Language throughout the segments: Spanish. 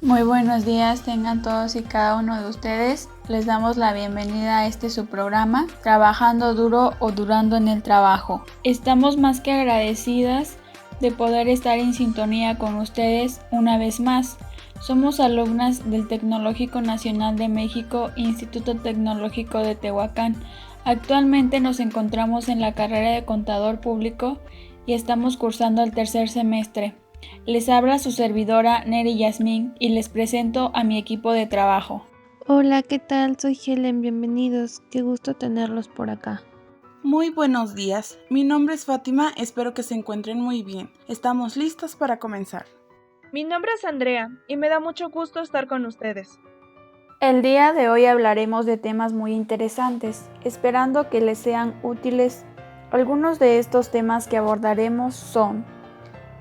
Muy buenos días tengan todos y cada uno de ustedes. Les damos la bienvenida a su programa, Trabajando Duro o Durando en el Trabajo. Estamos más que agradecidas de poder estar en sintonía con ustedes una vez más. Somos alumnas del Tecnológico Nacional de México, Instituto Tecnológico de Tehuacán. Actualmente nos encontramos en la carrera de Contador Público y estamos cursando el tercer semestre. Les habla su servidora Neri Yasmín y les presento a mi equipo de trabajo. Hola, ¿qué tal? Soy Helen, bienvenidos. Qué gusto tenerlos por acá. Muy buenos días, mi nombre es Fátima, espero que se encuentren muy bien. Estamos listas para comenzar. Mi nombre es Andrea y me da mucho gusto estar con ustedes. El día de hoy hablaremos de temas muy interesantes, esperando que les sean útiles. Algunos de estos temas que abordaremos son: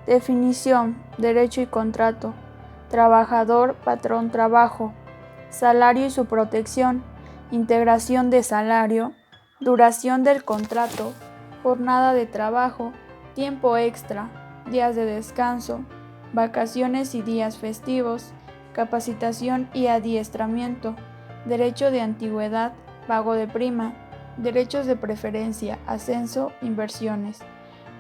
definición, derecho y contrato, trabajador, patrón, trabajo, salario y su protección, integración de salario, duración del contrato, jornada de trabajo, tiempo extra, días de descanso, vacaciones y días festivos, capacitación y adiestramiento, derecho de antigüedad, pago de prima, derechos de preferencia, ascenso, inversiones,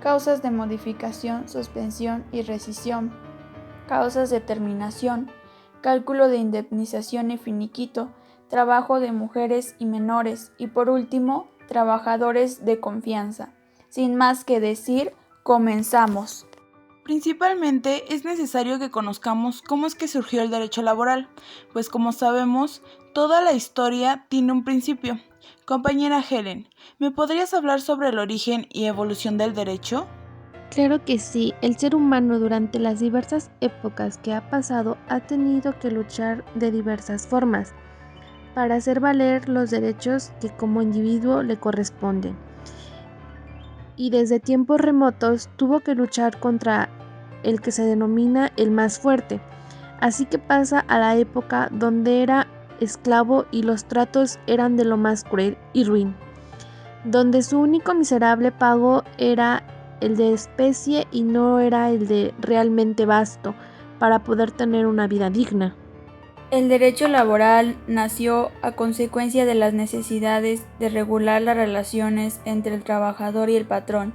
causas de modificación, suspensión y rescisión, causas de terminación, cálculo de indemnización y finiquito, trabajo de mujeres y menores y por último, trabajadores de confianza. Sin más que decir, comenzamos. Principalmente es necesario que conozcamos cómo es que surgió el derecho laboral, pues como sabemos, toda la historia tiene un principio. Compañera Helen, ¿me podrías hablar sobre el origen y evolución del derecho? Claro que sí, el ser humano durante las diversas épocas que ha pasado ha tenido que luchar de diversas formas para hacer valer los derechos que como individuo le corresponden. Y desde tiempos remotos tuvo que luchar contra el que se denomina el más fuerte. Así que pasa a la época donde era esclavo y los tratos eran de lo más cruel y ruin, donde su único miserable pago era el de especie y no era el de realmente basto para poder tener una vida digna. El derecho laboral nació a consecuencia de las necesidades de regular las relaciones entre el trabajador y el patrón,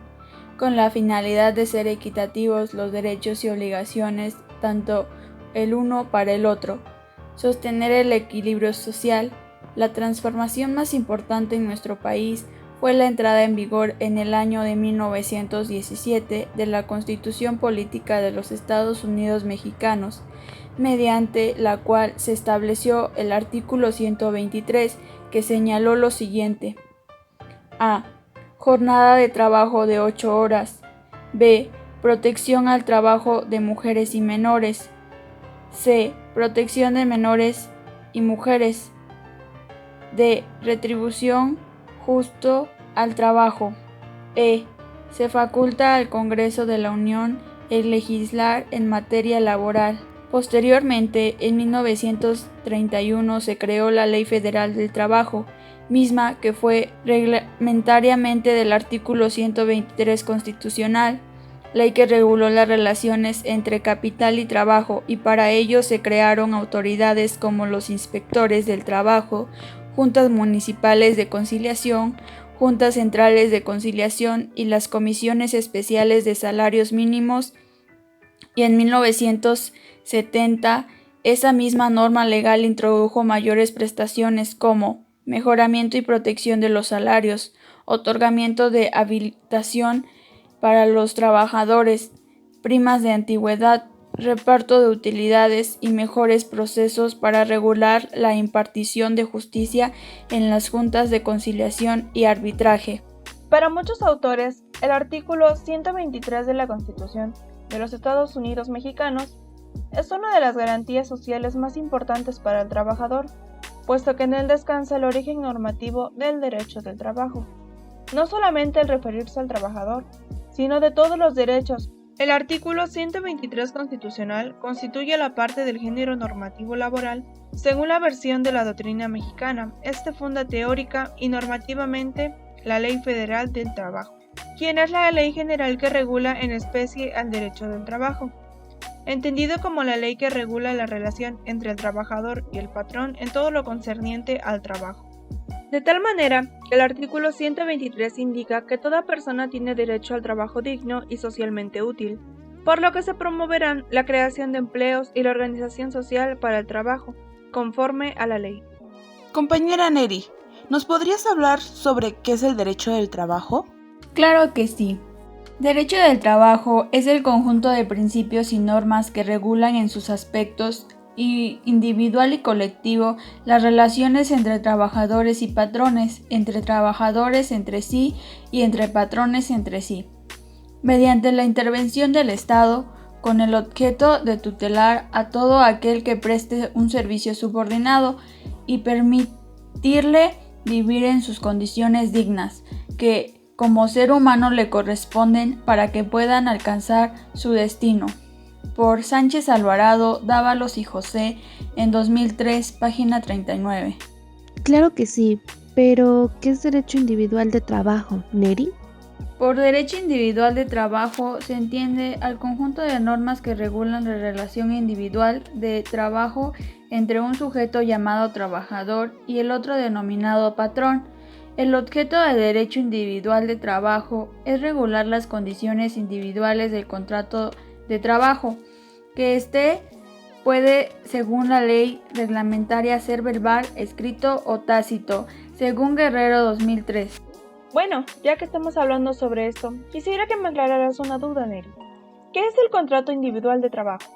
con la finalidad de ser equitativos los derechos y obligaciones tanto el uno para el otro, sostener el equilibrio social. La transformación más importante en nuestro país fue la entrada en vigor en el año de 1917 de la Constitución Política de los Estados Unidos Mexicanos, mediante la cual se estableció el artículo 123, que señaló lo siguiente: A. Jornada de trabajo de 8 horas. B. Protección al trabajo de mujeres y menores. C. Protección de menores y mujeres. D. Retribución justo al trabajo. E. Se faculta al Congreso de la Unión el legislar en materia laboral. Posteriormente, en 1931 se creó la Ley Federal del Trabajo, misma que fue reglamentariamente del artículo 123 constitucional, ley que reguló las relaciones entre capital y trabajo, y para ello se crearon autoridades como los inspectores del trabajo, juntas municipales de conciliación, juntas centrales de conciliación y las comisiones especiales de salarios mínimos, y en 1970 esa misma norma legal introdujo mayores prestaciones como mejoramiento y protección de los salarios, otorgamiento de habilitación para los trabajadores, primas de antigüedad, reparto de utilidades y mejores procesos para regular la impartición de justicia en las juntas de conciliación y arbitraje. Para muchos autores, el artículo 123 de la Constitución de los Estados Unidos Mexicanos es una de las garantías sociales más importantes para el trabajador, puesto que en él descansa el origen normativo del derecho del trabajo. No solamente el referirse al trabajador, sino de todos los derechos. El artículo 123 constitucional constituye la parte del género normativo laboral según la versión de la doctrina mexicana. Este funda teórica y normativamente la Ley Federal del Trabajo, quien es la ley general que regula en especie al derecho del trabajo. entendido como la ley que regula la relación entre el trabajador y el patrón en todo lo concerniente al trabajo. De tal manera, el artículo 123 indica que toda persona tiene derecho al trabajo digno y socialmente útil, por lo que se promoverán la creación de empleos y la organización social para el trabajo, conforme a la ley. Compañera Neri, ¿nos podrías hablar sobre qué es el derecho del trabajo? Claro que sí. Derecho del trabajo es el conjunto de principios y normas que regulan en sus aspectos individual y colectivo las relaciones entre trabajadores y patrones, entre trabajadores entre sí y entre patrones entre sí, mediante la intervención del Estado, con el objeto de tutelar a todo aquel que preste un servicio subordinado y permitirle vivir en sus condiciones dignas, que como ser humano le corresponden para que puedan alcanzar su destino. Por Sánchez Alvarado, Dávalos y José, en 2003, página 39. Claro que sí, pero ¿qué es derecho individual de trabajo, Neri? Por derecho individual de trabajo se entiende al conjunto de normas que regulan la relación individual de trabajo entre un sujeto llamado trabajador y el otro denominado patrón. El objeto del derecho individual de trabajo es regular las condiciones individuales del contrato de trabajo, que puede, según la ley reglamentaria, ser verbal, escrito o tácito, según Guerrero 2003. Bueno, ya que estamos hablando sobre esto, quisiera que me aclararas una duda, Neri. ¿Qué es el contrato individual de trabajo?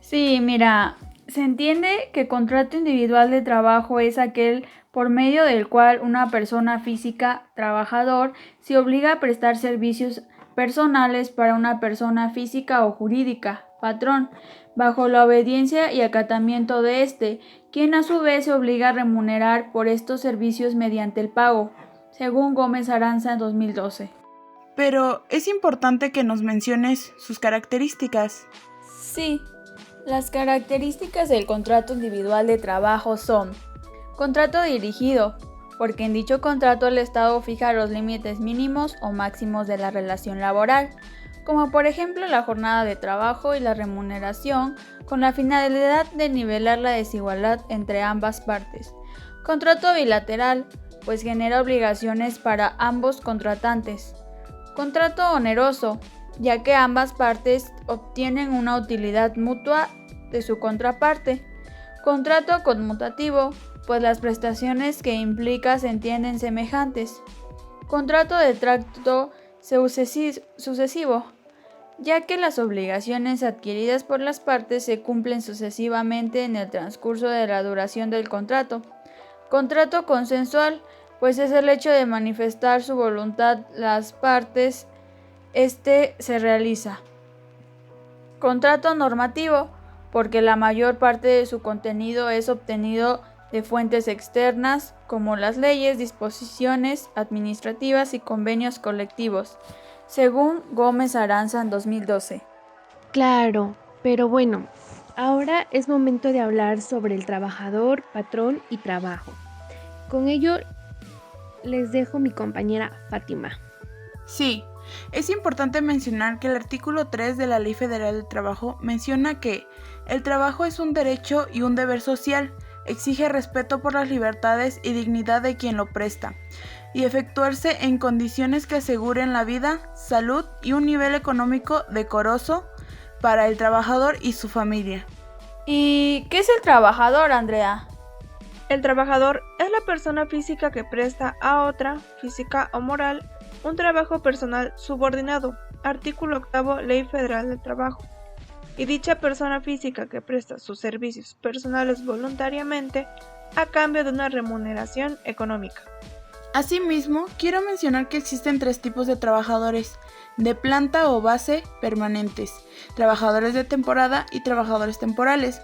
Sí, mira, se entiende que contrato individual de trabajo es aquel por medio del cual una persona física, trabajador, se obliga a prestar servicios personales para una persona física o jurídica, patrón, bajo la obediencia y acatamiento de éste, quien a su vez se obliga a remunerar por estos servicios mediante el pago, según Gómez Aranza en 2012. Pero es importante que nos menciones sus características. Sí, las características del contrato individual de trabajo son: contrato dirigido, porque en dicho contrato el Estado fija los límites mínimos o máximos de la relación laboral, como por ejemplo la jornada de trabajo y la remuneración, con la finalidad de nivelar la desigualdad entre ambas partes. Contrato bilateral, pues genera obligaciones para ambos contratantes. Contrato oneroso, ya que ambas partes obtienen una utilidad mutua de su contraparte. Contrato conmutativo, pues las prestaciones que implica se entienden semejantes. Contrato de trato sucesivo, ya que las obligaciones adquiridas por las partes se cumplen sucesivamente en el transcurso de la duración del contrato. Contrato consensual, pues es el hecho de manifestar su voluntad las partes, se realiza. Contrato normativo, porque la mayor parte de su contenido es obtenido de fuentes externas, como las leyes, disposiciones administrativas y convenios colectivos, según Gómez Aranza en 2012. Claro, pero bueno, ahora es momento de hablar sobre el trabajador, patrón y trabajo. Con ello les dejo mi compañera Fátima. Sí, es importante mencionar que el artículo 3 de la Ley Federal del Trabajo menciona que el trabajo es un derecho y un deber social, exige respeto por las libertades y dignidad de quien lo presta, y efectuarse en condiciones que aseguren la vida, salud y un nivel económico decoroso para el trabajador y su familia. ¿Y qué es el trabajador, Andrea? El trabajador es la persona física que presta a otra, física o moral, un trabajo personal subordinado, artículo 8, Ley Federal del Trabajo, y dicha persona física que presta sus servicios personales voluntariamente a cambio de una remuneración económica. Asimismo, quiero mencionar que existen 3 tipos de trabajadores: de planta o base permanentes, trabajadores de temporada y trabajadores temporales.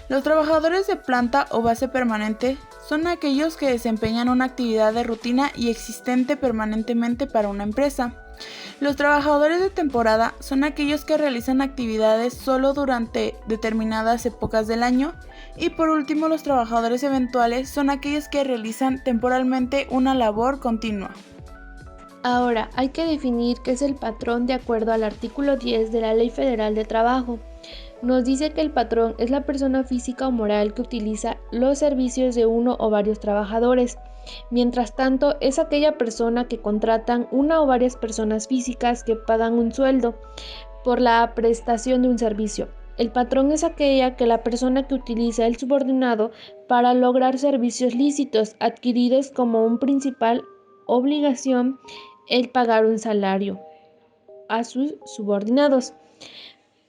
Los trabajadores de planta o base permanente son aquellos que desempeñan una actividad de rutina y existente permanentemente para una empresa. Los trabajadores de temporada son aquellos que realizan actividades solo durante determinadas épocas del año. Y por último, los trabajadores eventuales son aquellos que realizan temporalmente una labor continua. Ahora hay que definir qué es el patrón de acuerdo al artículo 10 de la Ley Federal de Trabajo. nos dice que el patrón es la persona física o moral que utiliza los servicios de uno o varios trabajadores. Mientras tanto, es aquella persona que contratan una o varias personas físicas que pagan un sueldo por la prestación de un servicio. El patrón es aquella que la persona que utiliza el subordinado para lograr servicios lícitos adquiridos como un principal obligación el pagar un salario a sus subordinados.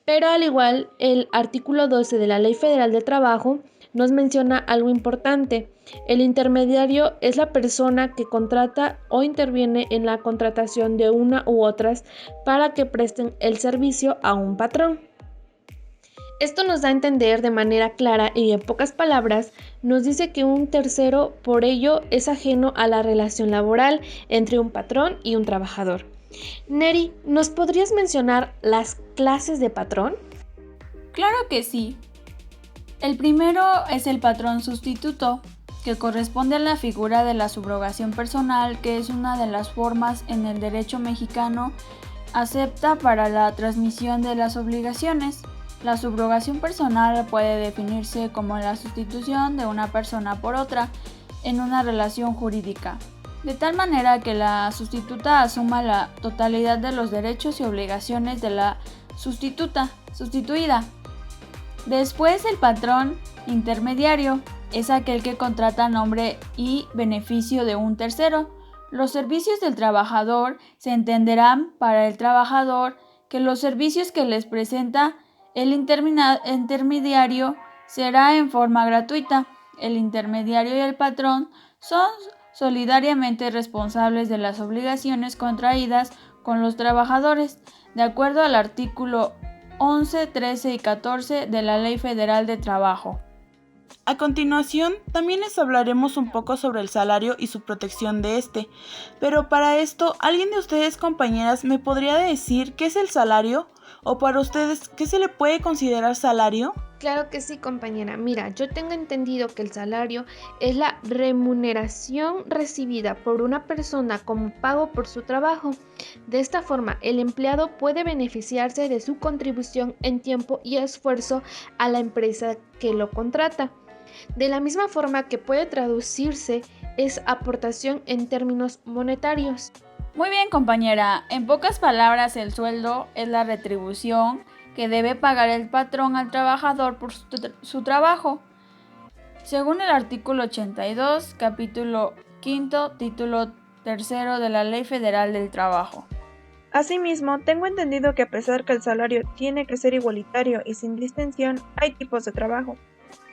Pero al igual, el artículo 12 de la Ley Federal del Trabajo nos menciona algo importante. El intermediario es la persona que contrata o interviene en la contratación de una u otras para que presten el servicio a un patrón. Esto nos da a entender de manera clara y en pocas palabras nos dice que un tercero por ello es ajeno a la relación laboral entre un patrón y un trabajador. Neri, ¿nos podrías mencionar las clases de patrón? Claro que sí. El primero es el patrón sustituto, que corresponde a la figura de la subrogación personal, que es una de las formas en el derecho mexicano acepta para la transmisión de las obligaciones. La subrogación personal puede definirse como la sustitución de una persona por otra en una relación jurídica, de tal manera que la sustituta asuma la totalidad de los derechos y obligaciones de la sustituida. Después, el patrón intermediario es aquel que contrata a nombre y beneficio de un tercero. Los servicios del trabajador se entenderán para el trabajador que los servicios que les presenta el intermediario será en forma gratuita. El intermediario y el patrón son solidariamente responsables de las obligaciones contraídas con los trabajadores, de acuerdo al artículo 11, 13 y 14 de la Ley Federal de Trabajo. A continuación, también les hablaremos un poco sobre el salario y su protección de este. Pero para esto, ¿alguien de ustedes, compañeras, me podría decir qué es el salario? ¿O para ustedes, qué se le puede considerar salario? Claro que sí, compañera. Mira, yo tengo entendido que el salario es la remuneración recibida por una persona como pago por su trabajo. De esta forma, el empleado puede beneficiarse de su contribución en tiempo y esfuerzo a la empresa que lo contrata. De la misma forma que puede traducirse es aportación en términos monetarios. Muy bien, compañera. En pocas palabras, el sueldo es la retribución que debe pagar el patrón al trabajador por su trabajo. Según el artículo 82, capítulo 5, título 3 de la Ley Federal del Trabajo. Asimismo, tengo entendido que a pesar que el salario tiene que ser igualitario y sin distinción, hay tipos de trabajo.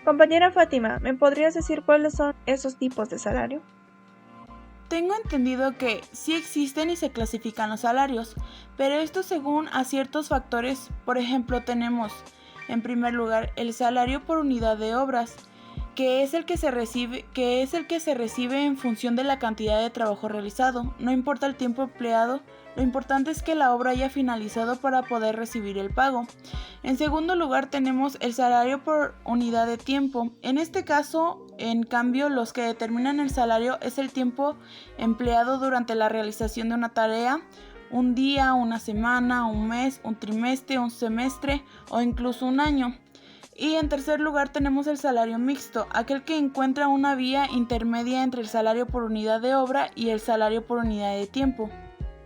Compañera Fátima, ¿me podrías decir cuáles son esos tipos de salario? Tengo entendido que sí existen y se clasifican los salarios, pero esto según a ciertos factores. Por ejemplo, tenemos en primer lugar el salario por unidad de obras, que es el que se recibe en función de la cantidad de trabajo realizado. No importa el tiempo empleado, lo importante es que la obra haya finalizado para poder recibir el pago. En segundo lugar tenemos el salario por unidad de tiempo. En este caso, en cambio, los que determinan el salario es el tiempo empleado durante la realización de una tarea, un día, una semana, un mes, un trimestre, un semestre o incluso un año. Y en tercer lugar tenemos el salario mixto, aquel que encuentra una vía intermedia entre el salario por unidad de obra y el salario por unidad de tiempo.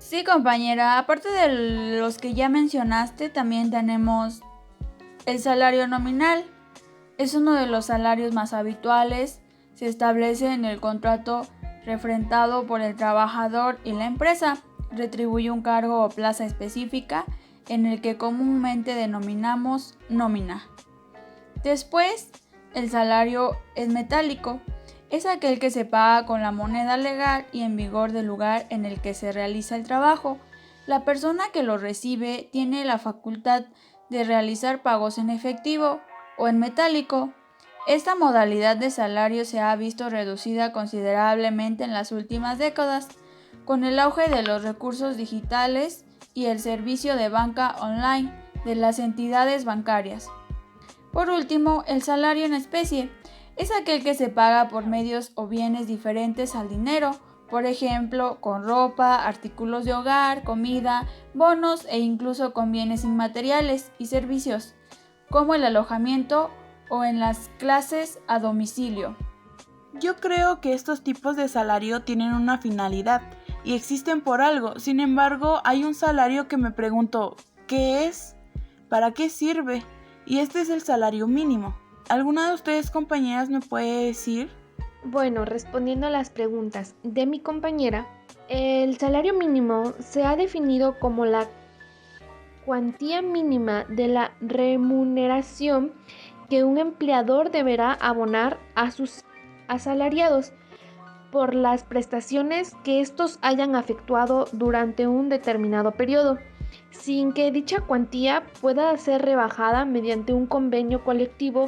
Sí, compañera, aparte de los que ya mencionaste, también tenemos el salario nominal. Es uno de los salarios más habituales. Se establece en el contrato refrendado por el trabajador y la empresa. Retribuye un cargo o plaza específica en el que comúnmente denominamos nómina. Después, el salario es metálico. Es aquel que se paga con la moneda legal y en vigor del lugar en el que se realiza el trabajo. La persona que lo recibe tiene la facultad de realizar pagos en efectivo o en metálico. Esta modalidad de salario se ha visto reducida considerablemente en las últimas décadas, con el auge de los recursos digitales y el servicio de banca online de las entidades bancarias. Por último, el salario en especie es aquel que se paga por medios o bienes diferentes al dinero, por ejemplo, con ropa, artículos de hogar, comida, bonos e incluso con bienes inmateriales y servicios, como el alojamiento o en las clases a domicilio. Yo creo que estos tipos de salario tienen una finalidad y existen por algo. Sin embargo, hay un salario que me pregunto, ¿qué es? ¿Para qué sirve? Y este es el salario mínimo. ¿Alguna de ustedes, compañeras, me puede decir? Bueno, respondiendo a las preguntas de mi compañera, el salario mínimo se ha definido como la cuantía mínima de la remuneración que un empleador deberá abonar a sus asalariados por las prestaciones que estos hayan efectuado durante un determinado periodo, sin que dicha cuantía pueda ser rebajada mediante un convenio colectivo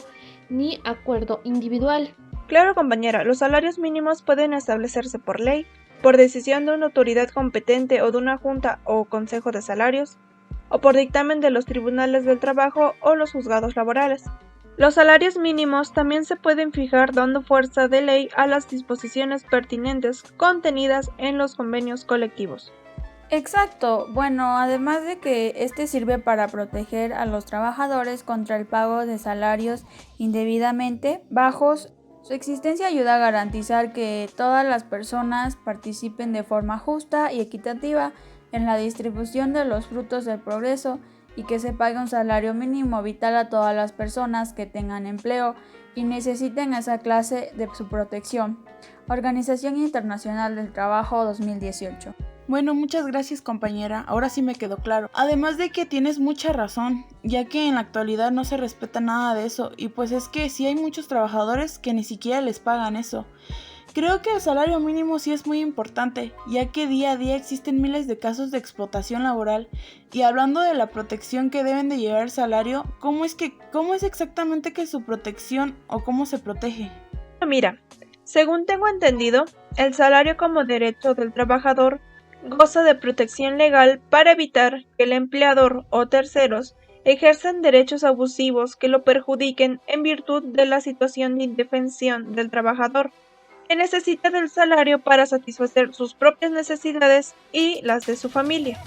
ni acuerdo individual. Claro, compañera, los salarios mínimos pueden establecerse por ley, por decisión de una autoridad competente o de una junta o consejo de salarios, o por dictamen de los tribunales del trabajo o los juzgados laborales. Los salarios mínimos también se pueden fijar dando fuerza de ley a las disposiciones pertinentes contenidas en los convenios colectivos. Exacto. Bueno, además de que este sirve para proteger a los trabajadores contra el pago de salarios indebidamente bajos, su existencia ayuda a garantizar que todas las personas participen de forma justa y equitativa en la distribución de los frutos del progreso y que se pague un salario mínimo vital a todas las personas que tengan empleo y necesiten esa clase de su protección. Organización Internacional del Trabajo 2018. Bueno, muchas gracias, compañera, ahora sí me quedó claro. Además de que tienes mucha razón, ya que en la actualidad no se respeta nada de eso, y pues es que sí hay muchos trabajadores que ni siquiera les pagan eso. Creo que el salario mínimo sí es muy importante, ya que día a día existen miles de casos de explotación laboral, y hablando de la protección que deben de llevar el salario, ¿cómo es exactamente que su protección o cómo se protege? Mira, según tengo entendido, el salario como derecho del trabajador goza de protección legal para evitar que el empleador o terceros ejerzan derechos abusivos que lo perjudiquen en virtud de la situación de indefensión del trabajador, que necesita del salario para satisfacer sus propias necesidades y las de su familia.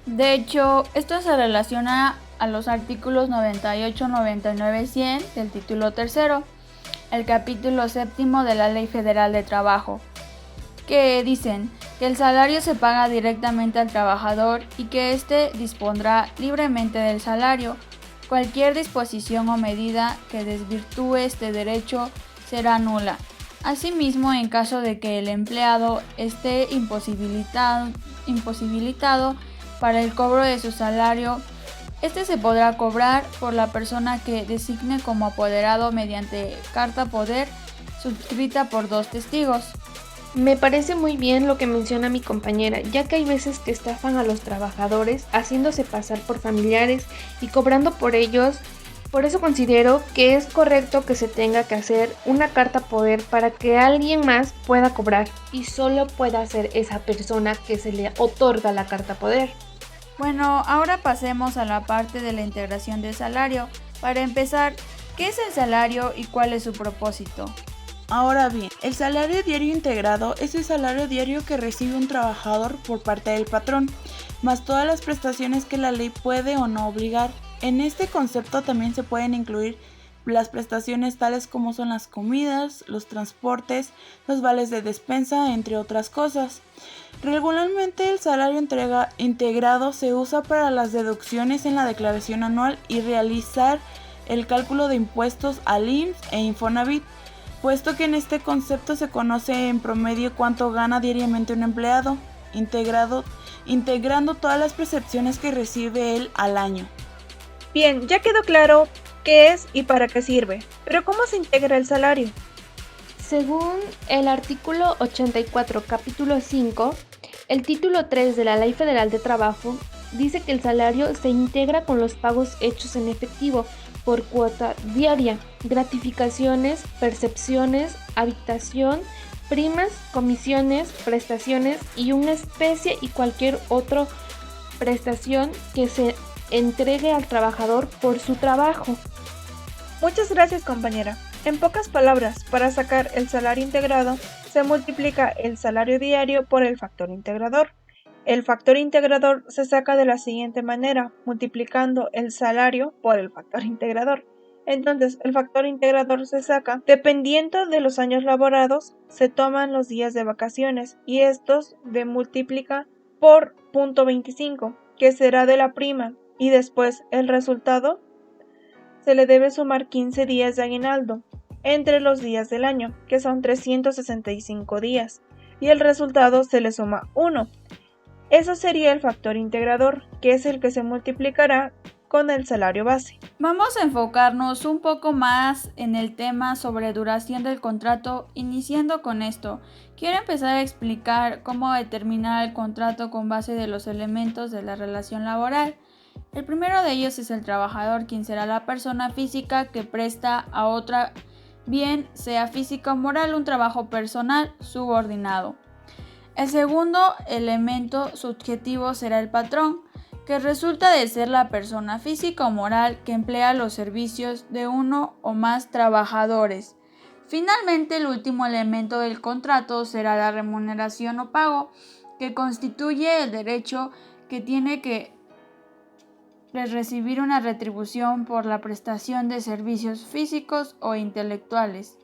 De hecho, esto se relaciona a los artículos 98, 99, 100 del título tercero, el capítulo séptimo de la Ley Federal de Trabajo, que dicen que el salario se paga directamente al trabajador y que éste dispondrá libremente del salario. Cualquier disposición o medida que desvirtúe este derecho será nula. Asimismo, en caso de que el empleado esté imposibilitado para el cobro de su salario, este se podrá cobrar por la persona que designe como apoderado mediante carta poder suscrita por 2 testigos. Me parece muy bien lo que menciona mi compañera, ya que hay veces que estafan a los trabajadores haciéndose pasar por familiares y cobrando por ellos. Por eso considero que es correcto que se tenga que hacer una carta poder para que alguien más pueda cobrar y solo pueda ser esa persona que se le otorga la carta poder. Bueno, ahora pasemos a la parte de la integración del salario. Para empezar, ¿qué es el salario y cuál es su propósito? Ahora bien, el salario diario integrado es el salario diario que recibe un trabajador por parte del patrón, más todas las prestaciones que la ley puede o no obligar. En este concepto también se pueden incluir las prestaciones tales como son las comidas, los transportes, los vales de despensa, entre otras cosas. Regularmente el salario integrado se usa para las deducciones en la declaración anual y realizar el cálculo de impuestos al IMSS e Infonavit, puesto que en este concepto se conoce en promedio cuánto gana diariamente un empleado, integrando todas las percepciones que recibe él al año. Bien, ya quedó claro qué es y para qué sirve, pero ¿cómo se integra el salario? Según el artículo 84, capítulo 5, el título 3 de la Ley Federal de Trabajo dice que el salario se integra con los pagos hechos en efectivo por cuota diaria, gratificaciones, percepciones, habitación, primas, comisiones, prestaciones y una especie y cualquier otra prestación que se entregue al trabajador por su trabajo. Muchas gracias, compañera. En pocas palabras, para sacar el salario integrado, se multiplica el salario diario por el factor integrador, El factor integrador se saca de la siguiente manera, multiplicando el salario por el factor integrador. Entonces, el factor integrador se saca dependiendo de los años laborados, se toman los días de vacaciones y estos de multiplica por 0.25, que será de la prima, y después el resultado se le debe sumar 15 días de aguinaldo entre los días del año, que son 365 días, y el resultado se le suma 1. Eso sería el factor integrador, que es el que se multiplicará con el salario base. Vamos a enfocarnos un poco más en el tema sobre duración del contrato. Iniciando con esto, quiero empezar a explicar cómo determinar el contrato con base de los elementos de la relación laboral. El primero de ellos es el trabajador, quien será la persona física que presta a otra, bien sea física o moral, un trabajo personal subordinado. El segundo elemento subjetivo será el patrón, que resulta de ser la persona física o moral que emplea los servicios de uno o más trabajadores. Finalmente, el último elemento del contrato será la remuneración o pago, que constituye el derecho que tiene que recibir una retribución por la prestación de servicios físicos o intelectuales,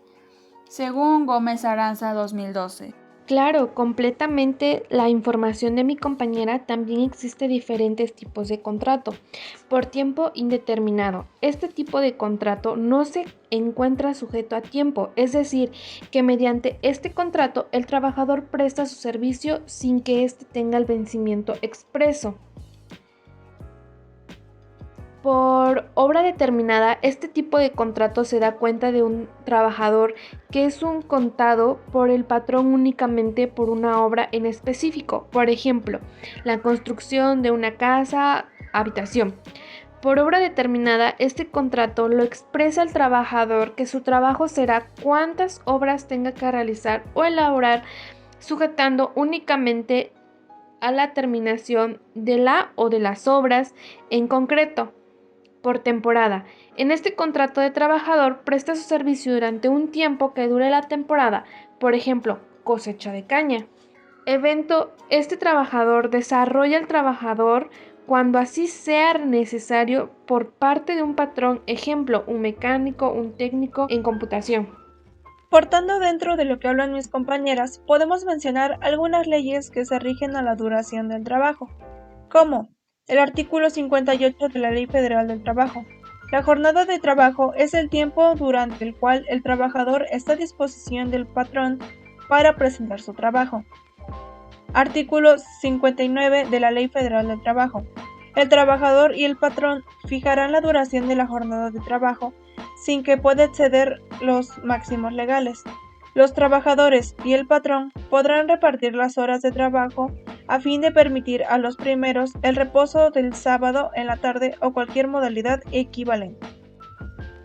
según Gómez Aranza 2012. Claro, completamente la información de mi compañera. También existe diferentes tipos de contrato. Por tiempo indeterminado. Este tipo de contrato no se encuentra sujeto a tiempo, es decir, que mediante este contrato el trabajador presta su servicio sin que éste tenga el vencimiento expreso. Por obra determinada, este tipo de contrato se da cuenta de un trabajador que es un contado por el patrón únicamente por una obra en específico. Por ejemplo, la construcción de una casa, habitación. Por obra determinada, este contrato lo expresa el trabajador que su trabajo será cuántas obras tenga que realizar o elaborar, sujetando únicamente a la terminación de la o de las obras en concreto. Por temporada. En este contrato de trabajador presta su servicio durante un tiempo que dure la temporada, por ejemplo, cosecha de caña. Evento, este trabajador desarrolla el trabajador cuando así sea necesario por parte de un patrón, ejemplo, un mecánico, un técnico en computación. Portando dentro de lo que hablan mis compañeras, podemos mencionar algunas leyes que se rigen a la duración del trabajo, como el artículo 58 de la Ley Federal del Trabajo. La jornada de trabajo es el tiempo durante el cual el trabajador está a disposición del patrón para presentar su trabajo. Artículo 59 de la Ley Federal del Trabajo. El trabajador y el patrón fijarán la duración de la jornada de trabajo sin que pueda exceder los máximos legales. Los trabajadores y el patrón podrán repartir las horas de trabajo a fin de permitir a los primeros el reposo del sábado en la tarde o cualquier modalidad equivalente.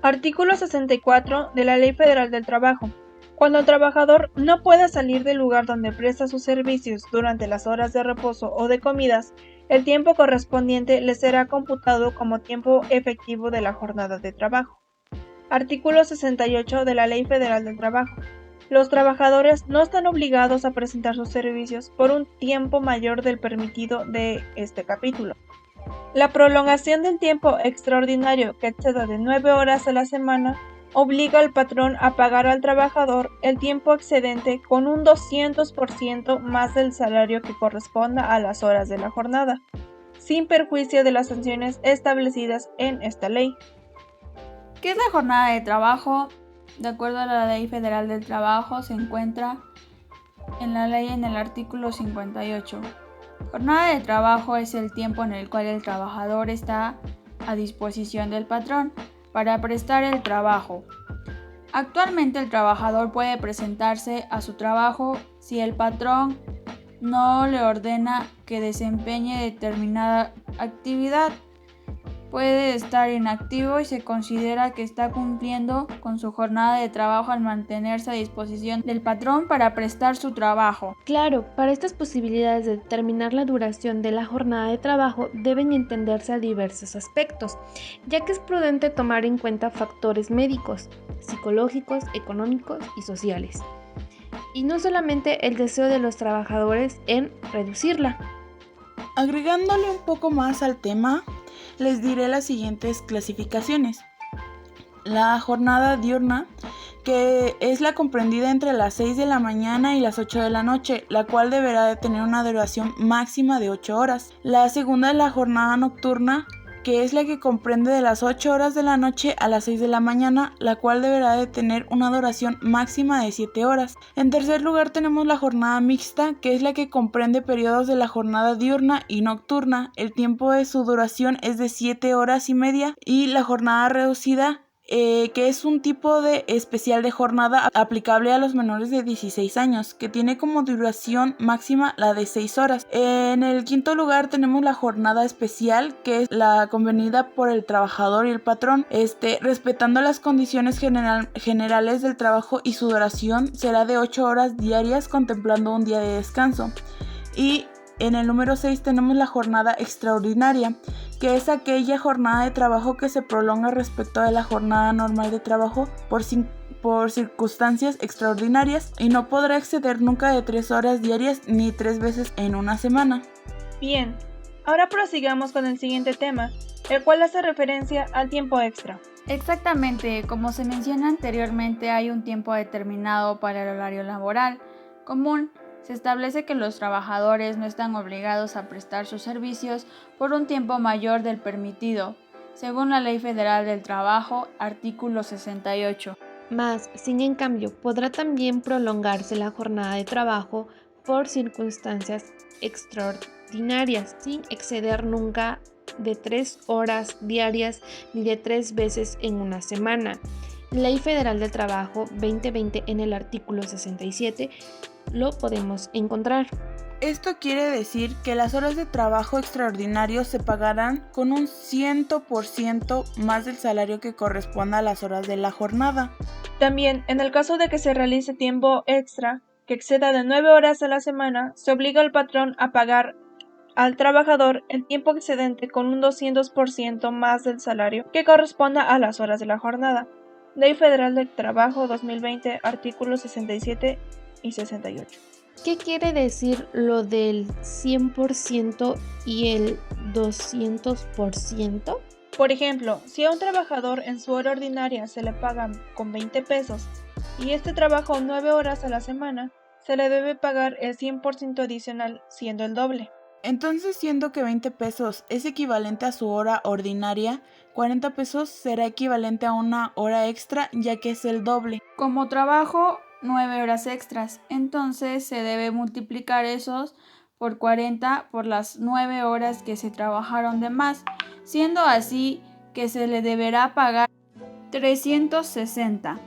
Artículo 64 de la Ley Federal del Trabajo. Cuando el trabajador no pueda salir del lugar donde presta sus servicios durante las horas de reposo o de comidas, el tiempo correspondiente le será computado como tiempo efectivo de la jornada de trabajo. Artículo 68 de la Ley Federal del Trabajo. Los trabajadores no están obligados a presentar sus servicios por un tiempo mayor del permitido de este capítulo. La prolongación del tiempo extraordinario que exceda de 9 horas a la semana obliga al patrón a pagar al trabajador el tiempo excedente con un 200% más del salario que corresponda a las horas de la jornada, sin perjuicio de las sanciones establecidas en esta ley. ¿Qué es la jornada de trabajo? De acuerdo a la Ley Federal del Trabajo, se encuentra en la ley en el artículo 58. Jornada de trabajo es el tiempo en el cual el trabajador está a disposición del patrón para prestar el trabajo. Actualmente el trabajador puede presentarse a su trabajo si el patrón no le ordena que desempeñe determinada actividad. Puede estar inactivo y se considera que está cumpliendo con su jornada de trabajo al mantenerse a disposición del patrón para prestar su trabajo. Claro, para estas posibilidades de determinar la duración de la jornada de trabajo deben entenderse a diversos aspectos, ya que es prudente tomar en cuenta factores médicos, psicológicos, económicos y sociales. Y no solamente el deseo de los trabajadores en reducirla. Agregándole un poco más al tema, les diré las siguientes clasificaciones. La jornada diurna, que es la comprendida entre las 6 de la mañana y las 8 de la noche, la cual deberá de tener una duración máxima de 8 horas. La segunda es la jornada nocturna, que es la que comprende de las 8 horas de la noche a las 6 de la mañana, la cual deberá de tener una duración máxima de 7 horas. En tercer lugar tenemos la jornada mixta, que es la que comprende periodos de la jornada diurna y nocturna. El tiempo de su duración es de 7 horas y media, y la jornada reducida, que es un tipo de especial de jornada aplicable a los menores de 16 años, que tiene como duración máxima la de 6 horas. En el quinto lugar tenemos la jornada especial, que es la convenida por el trabajador y el patrón, respetando las condiciones generales del trabajo, y su duración será de 8 horas diarias, contemplando un día de descanso. Y en el número 6 tenemos la jornada extraordinaria, que es aquella jornada de trabajo que se prolonga respecto de la jornada normal de trabajo por circunstancias extraordinarias, y no podrá exceder nunca de 3 horas diarias ni 3 veces en una semana. Bien, ahora prosigamos con el siguiente tema, el cual hace referencia al tiempo extra. Exactamente, como se menciona anteriormente, hay un tiempo determinado para el horario laboral común. Se establece que los trabajadores no están obligados a prestar sus servicios por un tiempo mayor del permitido, según la Ley Federal del Trabajo, artículo 68. Más, sin en cambio, podrá también prolongarse la jornada de trabajo por circunstancias extraordinarias, sin exceder nunca de 3 horas diarias ni de 3 veces en una semana. Ley Federal del Trabajo 2020, en el artículo 67, lo podemos encontrar. Esto quiere decir que las horas de trabajo extraordinario se pagarán con un 100% más del salario que corresponda a las horas de la jornada. También, en el caso de que se realice tiempo extra que exceda de 9 horas a la semana, se obliga al patrón a pagar al trabajador el tiempo excedente con un 200% más del salario que corresponda a las horas de la jornada. Ley Federal del Trabajo 2020, artículos 67 y 68. ¿Qué quiere decir lo del 100% y el 200%? Por ejemplo, si a un trabajador en su hora ordinaria se le pagan con 20 pesos y este trabajó 9 horas a la semana, se le debe pagar el 100% adicional, siendo el doble. Entonces, siendo que 20 pesos es equivalente a su hora ordinaria, 40 pesos será equivalente a una hora extra, ya que es el doble. Como trabajo 9 horas extras, entonces se debe multiplicar esos por 40 por las 9 horas que se trabajaron de más, siendo así que se le deberá pagar 360.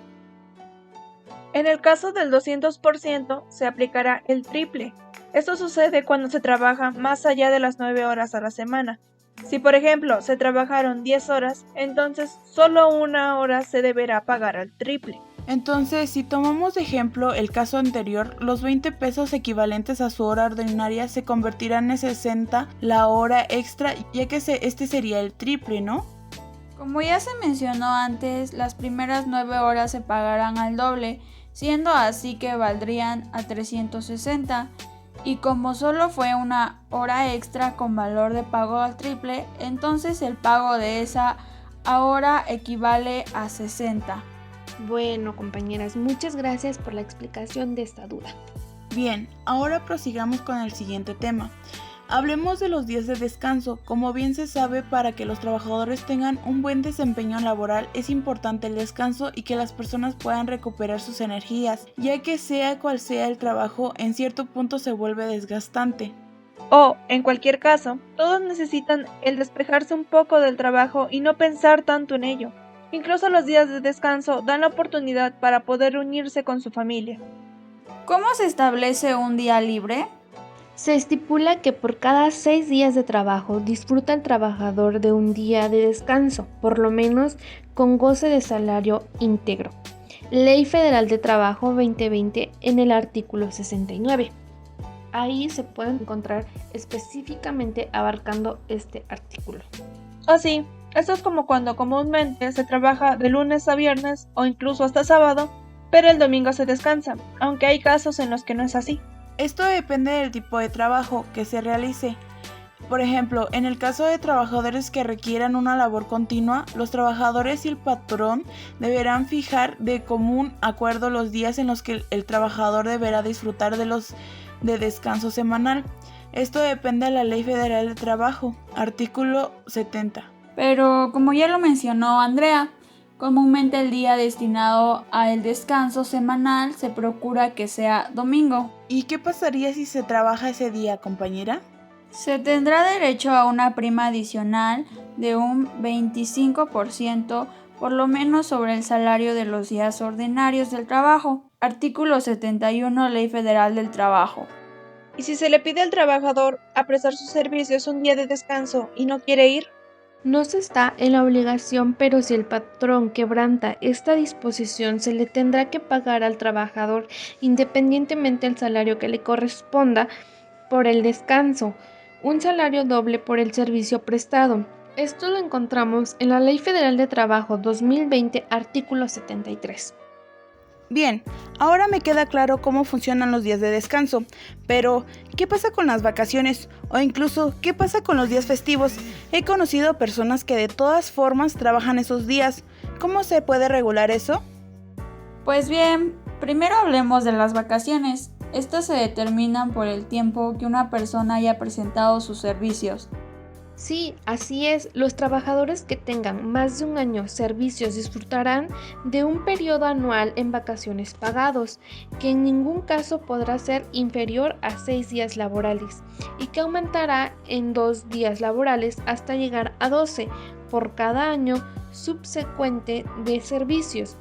En el caso del 200% se aplicará el triple. Esto sucede cuando se trabaja más allá de las 9 horas a la semana. Si por ejemplo se trabajaron 10 horas, entonces solo una hora se deberá pagar al triple. Entonces, si tomamos de ejemplo el caso anterior, los 20 pesos equivalentes a su hora ordinaria se convertirán en 60 la hora extra, ya que este sería el triple, ¿no? Como ya se mencionó antes, las primeras 9 horas se pagarán al doble, siendo así que valdrían a 360. Y como solo fue una hora extra con valor de pago al triple, entonces el pago de esa hora equivale a 60. Bueno, compañeras, muchas gracias por la explicación de esta duda. Bien, ahora prosigamos con el siguiente tema. Hablemos de los días de descanso. Como bien se sabe, para que los trabajadores tengan un buen desempeño laboral es importante el descanso y que las personas puedan recuperar sus energías, ya que sea cual sea el trabajo, en cierto punto se vuelve desgastante. O, en cualquier caso, todos necesitan el despejarse un poco del trabajo y no pensar tanto en ello. Incluso los días de descanso dan la oportunidad para poder unirse con su familia. ¿Cómo se establece un día libre? Se estipula que por cada 6 días de trabajo disfruta el trabajador de un día de descanso, por lo menos con goce de salario íntegro. Ley Federal de Trabajo 2020, en el artículo 69. Ahí se pueden encontrar específicamente abarcando este artículo. Así, esto es como cuando comúnmente se trabaja de lunes a viernes o incluso hasta sábado, pero el domingo se descansa, aunque hay casos en los que no es así. Esto depende del tipo de trabajo que se realice. Por ejemplo, en el caso de trabajadores que requieran una labor continua, los trabajadores y el patrón deberán fijar de común acuerdo los días en los que el trabajador deberá disfrutar de descanso semanal. Esto depende de la Ley Federal de Trabajo, artículo 70. Pero como ya lo mencionó Andrea, comúnmente el día destinado al descanso semanal se procura que sea domingo. ¿Y qué pasaría si se trabaja ese día, compañera? Se tendrá derecho a una prima adicional de un 25% por lo menos sobre el salario de los días ordinarios del trabajo. Artículo 71, Ley Federal del Trabajo. ¿Y si se le pide al trabajador a prestar sus servicios un día de descanso y no quiere ir? No se está en la obligación, pero si el patrón quebranta esta disposición, se le tendrá que pagar al trabajador independientemente del salario que le corresponda por el descanso, un salario doble por el servicio prestado. Esto lo encontramos en la Ley Federal de Trabajo 2020, artículo 73. Bien, ahora me queda claro cómo funcionan los días de descanso, pero ¿qué pasa con las vacaciones? O incluso, ¿qué pasa con los días festivos? He conocido personas que de todas formas trabajan esos días. ¿Cómo se puede regular eso? Pues bien, primero hablemos de las vacaciones. Estas se determinan por el tiempo que una persona haya presentado sus servicios. Sí, así es. Los trabajadores que tengan más de un año servicios disfrutarán de un periodo anual en vacaciones pagados, que en ningún caso podrá ser inferior a 6 días laborales y que aumentará en 2 días laborales hasta llegar a 12 por cada año subsecuente de servicios.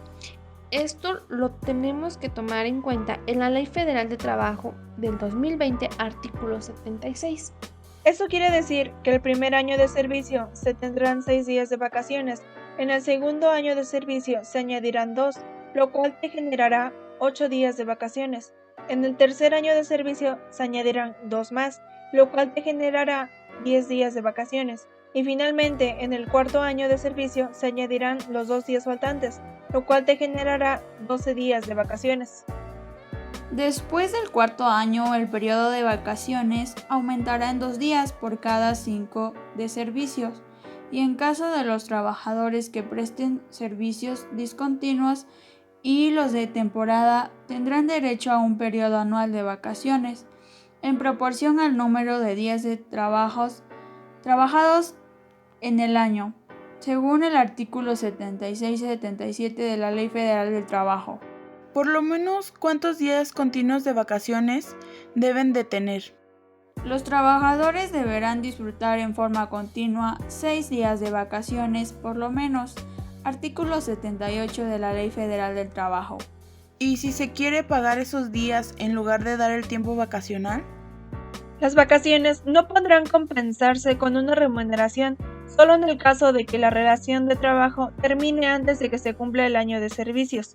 Esto lo tenemos que tomar en cuenta en la Ley Federal de Trabajo del 2020, artículo 76. Eso quiere decir que el primer año de servicio se tendrán 6 días de vacaciones, en el segundo año de servicio se añadirán 2, lo cual te generará 8 días de vacaciones. En el tercer año de servicio se añadirán 2 más, lo cual te generará 10 días de vacaciones. Y finalmente, en el cuarto año de servicio se añadirán los 2 días faltantes, lo cual te generará 12 días de vacaciones. Después del cuarto año, el periodo de vacaciones aumentará en 2 días por cada 5 de servicios, y en caso de los trabajadores que presten servicios discontinuos y los de temporada tendrán derecho a un periodo anual de vacaciones, en proporción al número de días de trabajados en el año, según el artículo 76 y 77 de la Ley Federal del Trabajo. Por lo menos, ¿cuántos días continuos de vacaciones deben de tener? Los trabajadores deberán disfrutar en forma continua 6 días de vacaciones por lo menos. Artículo 78 de la Ley Federal del Trabajo. ¿Y si se quiere pagar esos días en lugar de dar el tiempo vacacional? Las vacaciones no podrán compensarse con una remuneración, solo en el caso de que la relación de trabajo termine antes de que se cumpla el año de servicios.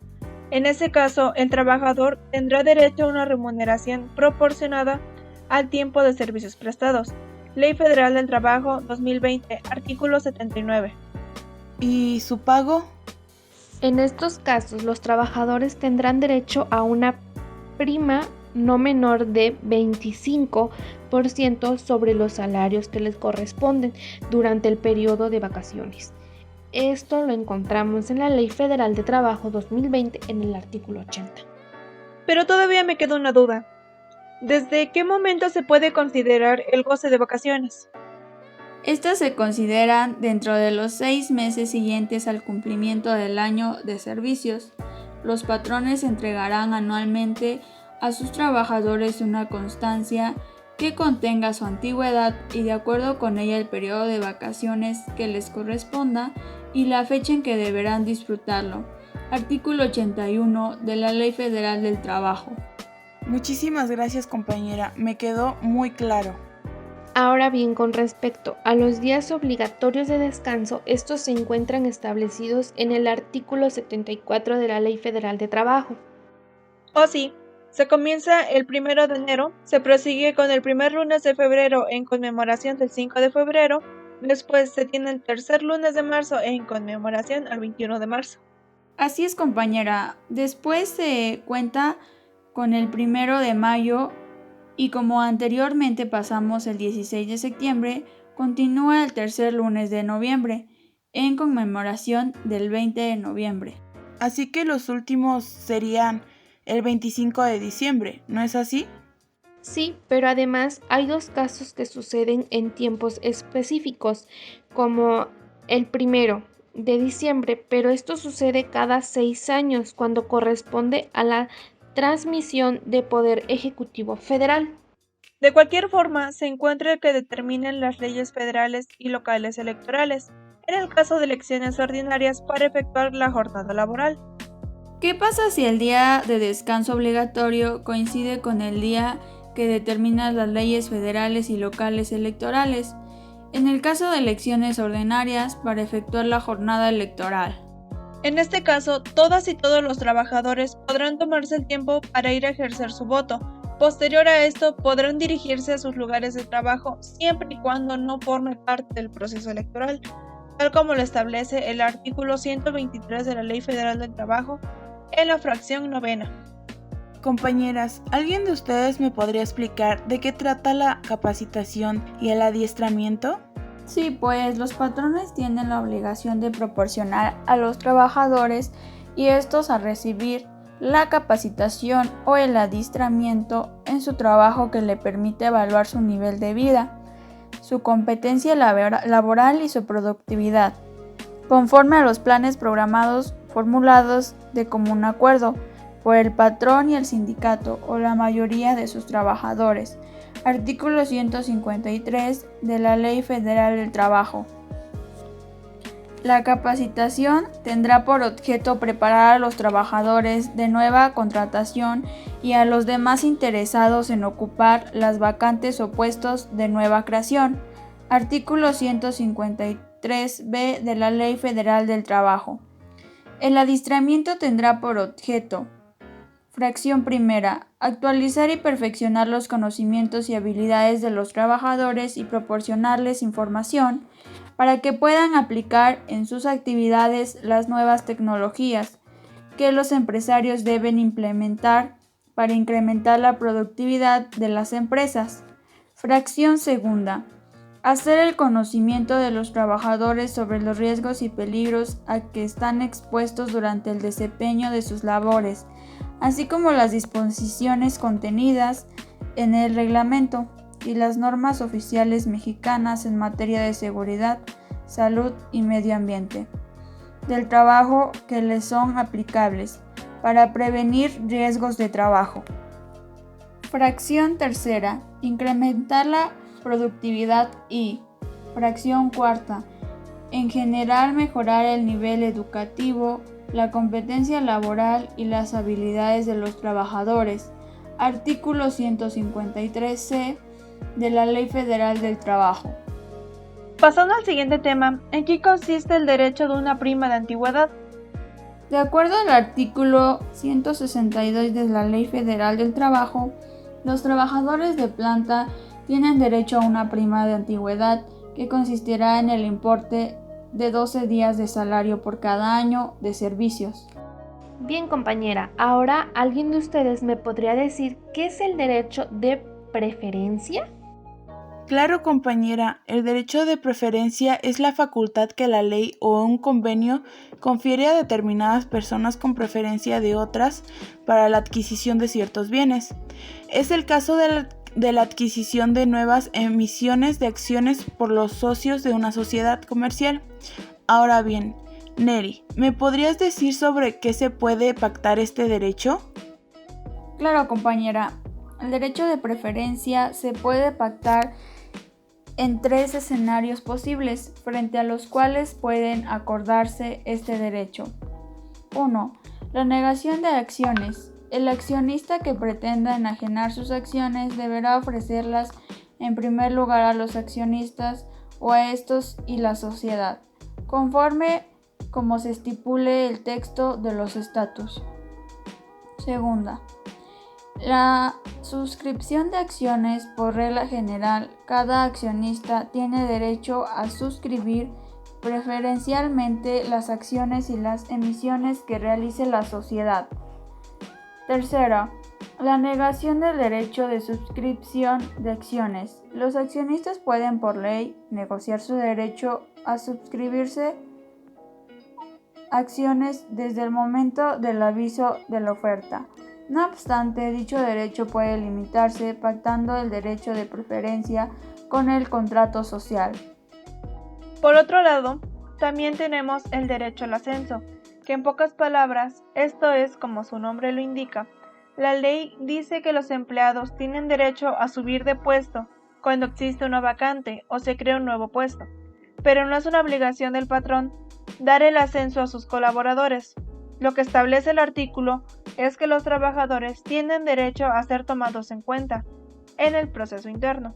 En ese caso, el trabajador tendrá derecho a una remuneración proporcionada al tiempo de servicios prestados. Ley Federal del Trabajo 2020, artículo 79. ¿Y su pago? En estos casos, los trabajadores tendrán derecho a una prima no menor de 25% sobre los salarios que les corresponden durante el periodo de vacaciones. Esto lo encontramos en la Ley Federal de Trabajo 2020 en el artículo 80. Pero todavía me queda una duda. ¿Desde qué momento se puede considerar el goce de vacaciones? Estas se consideran dentro de los 6 meses siguientes al cumplimiento del año de servicios. Los patrones entregarán anualmente a sus trabajadores una constancia que contenga su antigüedad y de acuerdo con ella el periodo de vacaciones que les corresponda y la fecha en que deberán disfrutarlo. Artículo 81 de la Ley Federal del Trabajo. Muchísimas gracias, compañera, me quedó muy claro. Ahora bien, con respecto a los días obligatorios de descanso, estos se encuentran establecidos en el artículo 74 de la Ley Federal de Trabajo. Oh sí, se comienza el 1 de enero, se prosigue con el primer lunes de febrero en conmemoración del 5 de febrero, después se tiene el tercer lunes de marzo en conmemoración al 21 de marzo. Así es, compañera. Después se cuenta con el 1 de mayo Y como anteriormente pasamos el 16 de septiembre, continúa el tercer lunes de noviembre, en conmemoración del 20 de noviembre. Así que los últimos serían el 25 de diciembre, ¿no es así? Sí, pero además hay dos casos que suceden en tiempos específicos, como el 1 de diciembre, pero esto sucede cada 6 años cuando corresponde a la transmisión de Poder Ejecutivo Federal. De cualquier forma, se encuentra el que determinen las leyes federales y locales electorales, en el caso de elecciones ordinarias para efectuar la jornada laboral. ¿Qué pasa si el día de descanso obligatorio coincide con el día que determinan las leyes federales y locales electorales? En el caso de elecciones ordinarias para efectuar la jornada electoral. En este caso, todas y todos los trabajadores podrán tomarse el tiempo para ir a ejercer su voto. Posterior a esto, podrán dirigirse a sus lugares de trabajo siempre y cuando no forme parte del proceso electoral, tal como lo establece el artículo 123 de la Ley Federal del Trabajo en la fracción 9. Compañeras, ¿alguien de ustedes me podría explicar de qué trata la capacitación y el adiestramiento? Sí, pues los patrones tienen la obligación de proporcionar a los trabajadores y estos a recibir la capacitación o el adiestramiento en su trabajo que le permite evaluar su nivel de vida, su competencia laboral y su productividad, conforme a los planes programados formulados de común acuerdo por el patrón y el sindicato o la mayoría de sus trabajadores. Artículo 153 de la Ley Federal del Trabajo. La capacitación tendrá por objeto preparar a los trabajadores de nueva contratación y a los demás interesados en ocupar las vacantes o puestos de nueva creación. Artículo 153b de la Ley Federal del Trabajo. El adiestramiento tendrá por objeto: fracción primera, actualizar y perfeccionar los conocimientos y habilidades de los trabajadores y proporcionarles información para que puedan aplicar en sus actividades las nuevas tecnologías que los empresarios deben implementar para incrementar la productividad de las empresas. Fracción segunda, hacer el conocimiento de los trabajadores sobre los riesgos y peligros a que están expuestos durante el desempeño de sus labores, así como las disposiciones contenidas en el reglamento y las normas oficiales mexicanas en materia de seguridad, salud y medio ambiente del trabajo que les son aplicables para prevenir riesgos de trabajo. Fracción tercera, incrementar la productividad y, fracción cuarta, en general mejorar el nivel educativo, la competencia laboral y las habilidades de los trabajadores. Artículo 153c de la Ley Federal del Trabajo. Pasando al siguiente tema, ¿en qué consiste el derecho de una prima de antigüedad? De acuerdo al artículo 162 de la Ley Federal del Trabajo, los trabajadores de planta tienen derecho a una prima de antigüedad que consistirá en el importe de 12 días de salario por cada año de servicios. Bien, compañera, ahora ¿alguien de ustedes me podría decir qué es el derecho de preferencia? Claro, compañera, el derecho de preferencia es la facultad que la ley o un convenio confiere a determinadas personas con preferencia de otras para la adquisición de ciertos bienes. Es el caso de la adquisición de nuevas emisiones de acciones por los socios de una sociedad comercial. Ahora bien, Neri, ¿me podrías decir sobre qué se puede pactar este derecho? Claro, compañera, el derecho de preferencia se puede pactar en 3 escenarios posibles, frente a los cuales pueden acordarse este derecho. 1. La negación de acciones. El accionista que pretenda enajenar sus acciones deberá ofrecerlas en primer lugar a los accionistas o a estos y la sociedad, conforme como se estipule el texto de los estatutos. Segunda, la suscripción de acciones. Por regla general, cada accionista tiene derecho a suscribir preferencialmente las acciones y las emisiones que realice la sociedad. Tercera, La negación del derecho de suscripción de acciones. Los accionistas pueden por ley negociar su derecho a suscribirse acciones desde el momento del aviso de la oferta. No obstante, dicho derecho puede limitarse pactando el derecho de preferencia con el contrato social. Por otro lado, también tenemos el derecho al ascenso, que en pocas palabras, esto es como su nombre lo indica. La ley dice que los empleados tienen derecho a subir de puesto cuando existe una vacante o se crea un nuevo puesto, pero no es una obligación del patrón dar el ascenso a sus colaboradores. Lo que establece el artículo es que los trabajadores tienen derecho a ser tomados en cuenta en el proceso interno.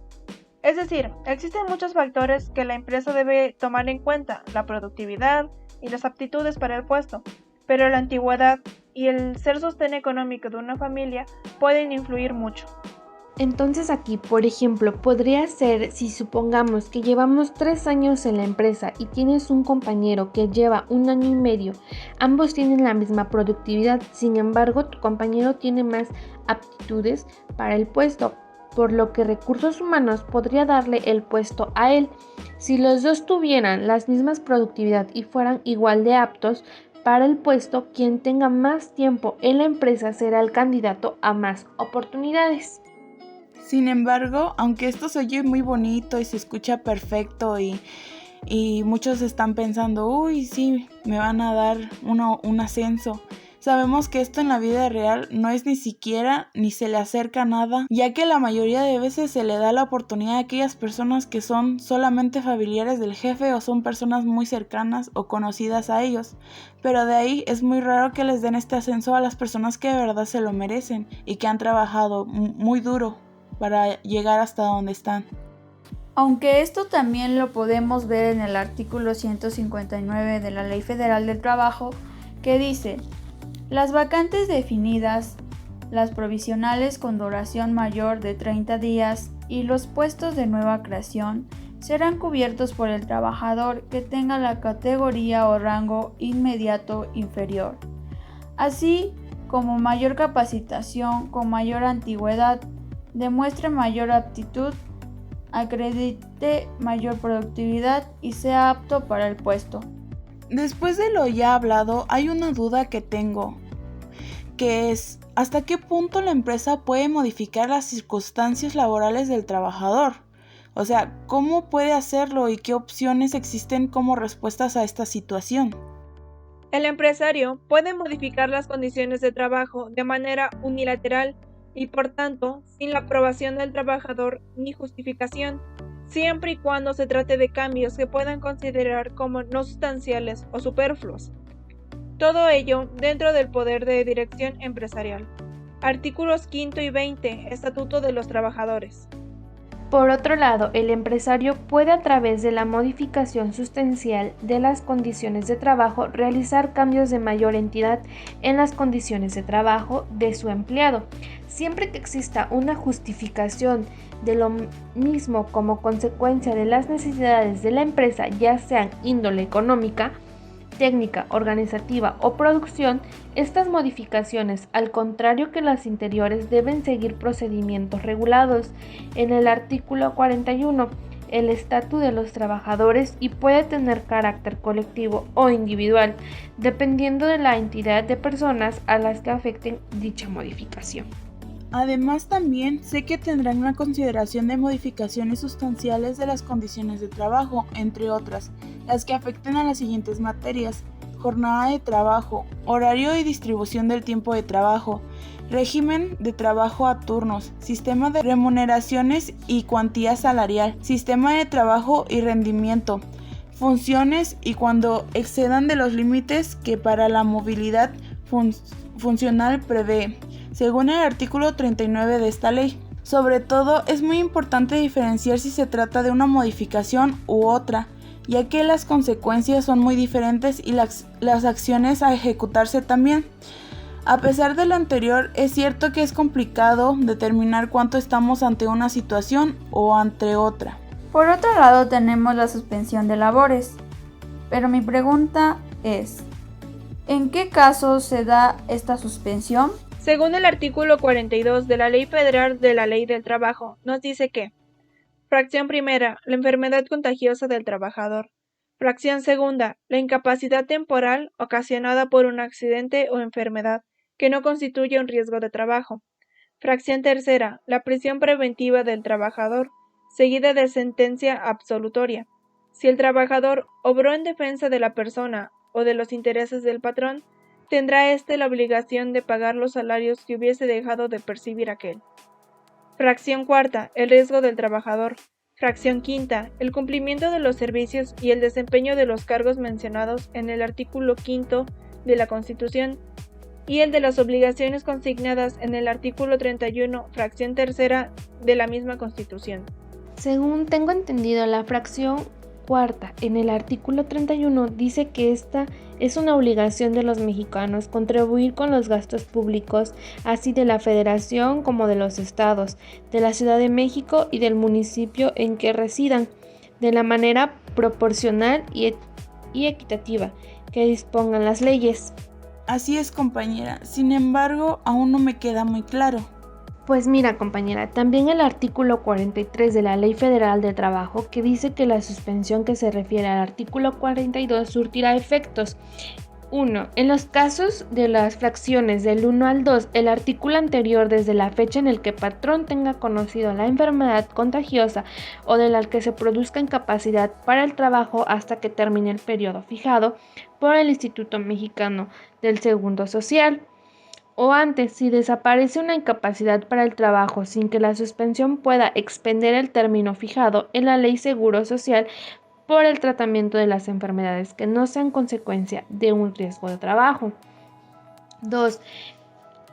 Es decir, existen muchos factores que la empresa debe tomar en cuenta, la productividad y las aptitudes para el puesto, pero la antigüedad y el ser sostén económico de una familia pueden influir mucho. Entonces aquí, por ejemplo, podría ser si supongamos que llevamos 3 años en la empresa y tienes un compañero que lleva 1 año y medio, ambos tienen la misma productividad, sin embargo tu compañero tiene más aptitudes para el puesto, por lo que Recursos Humanos podría darle el puesto a él. Si los dos tuvieran las mismas productividad y fueran igual de aptos para el puesto, quien tenga más tiempo en la empresa será el candidato a más oportunidades. Sin embargo, aunque esto se oye muy bonito y se escucha perfecto y muchos están pensando, uy, sí, me van a dar un ascenso. Sabemos que esto en la vida real no es ni siquiera ni se le acerca a nada, ya que la mayoría de veces se le da la oportunidad a aquellas personas que son solamente familiares del jefe o son personas muy cercanas o conocidas a ellos. Pero de ahí es muy raro que les den este ascenso a las personas que de verdad se lo merecen y que han trabajado muy duro para llegar hasta donde están. Aunque esto también lo podemos ver en el artículo 159 de la Ley Federal del Trabajo, que dice: las vacantes definidas, las provisionales con duración mayor de 30 días y los puestos de nueva creación serán cubiertos por el trabajador que tenga la categoría o rango inmediato inferior, así como mayor capacitación con mayor antigüedad, demuestre mayor aptitud, acredite mayor productividad y sea apto para el puesto. Después de lo ya hablado, hay una duda que tengo, que es ¿hasta qué punto la empresa puede modificar las circunstancias laborales del trabajador? O sea, ¿cómo puede hacerlo y qué opciones existen como respuestas a esta situación? El empresario puede modificar las condiciones de trabajo de manera unilateral y por tanto sin la aprobación del trabajador ni justificación, siempre y cuando se trate de cambios que puedan considerar como no sustanciales o superfluos. Todo ello dentro del poder de dirección empresarial. Artículos 5 y 20, Estatuto de los Trabajadores. Por otro lado, el empresario puede a través de la modificación sustancial de las condiciones de trabajo realizar cambios de mayor entidad en las condiciones de trabajo de su empleado, siempre que exista una justificación de lo mismo como consecuencia de las necesidades de la empresa, ya sean índole económica, técnica, organizativa o producción. Estas modificaciones, al contrario que las anteriores, deben seguir procedimientos regulados en el artículo 41, el Estatuto de los Trabajadores, y puede tener carácter colectivo o individual, dependiendo de la entidad de personas a las que afecten dicha modificación. Además, también sé que tendrán una consideración de modificaciones sustanciales de las condiciones de trabajo, entre otras, las que afecten a las siguientes materias: jornada de trabajo, horario y distribución del tiempo de trabajo, régimen de trabajo a turnos, sistema de remuneraciones y cuantía salarial, sistema de trabajo y rendimiento, funciones y cuando excedan de los límites que para la movilidad funcional prevé, según el artículo 39 de esta ley. Sobre todo, es muy importante diferenciar si se trata de una modificación u otra, ya que las consecuencias son muy diferentes y las acciones a ejecutarse también. A pesar de lo anterior, es cierto que es complicado determinar cuánto estamos ante una situación o ante otra. Por otro lado, tenemos la suspensión de labores. Pero mi pregunta es: ¿en qué casos se da esta suspensión? Según el artículo 42 de la Ley Federal de la Ley del Trabajo, nos dice que: fracción primera, la enfermedad contagiosa del trabajador. Fracción segunda, la incapacidad temporal ocasionada por un accidente o enfermedad que no constituye un riesgo de trabajo. Fracción tercera, la prisión preventiva del trabajador, seguida de sentencia absolutoria. Si el trabajador obró en defensa de la persona o de los intereses del patrón, tendrá éste la obligación de pagar los salarios que hubiese dejado de percibir aquel. Fracción cuarta, el riesgo del trabajador. Fracción quinta, el cumplimiento de los servicios y el desempeño de los cargos mencionados en el artículo 5 de la Constitución y el de las obligaciones consignadas en el artículo 31, fracción tercera de la misma Constitución. Según tengo entendido, la fracción cuarta en el artículo 31 dice que esta es una obligación de los mexicanos contribuir con los gastos públicos, así de la Federación como de los estados, de la Ciudad de México y del municipio en que residan, de la manera proporcional y equitativa que dispongan las leyes. Así es, compañera. Sin embargo, aún no me queda muy claro. Pues mira, compañera, también el artículo 43 de la Ley Federal de Trabajo, que dice que la suspensión que se refiere al artículo 42 surtirá efectos. 1. En los casos de las fracciones del 1 al 2, el artículo anterior desde la fecha en el que el patrón tenga conocido la enfermedad contagiosa o de la que se produzca incapacidad para el trabajo hasta que termine el periodo fijado por el Instituto Mexicano del Seguro Social. O antes, si desaparece una incapacidad para el trabajo sin que la suspensión pueda expender el término fijado en la Ley Seguro Social por el tratamiento de las enfermedades que no sean consecuencia de un riesgo de trabajo. 2.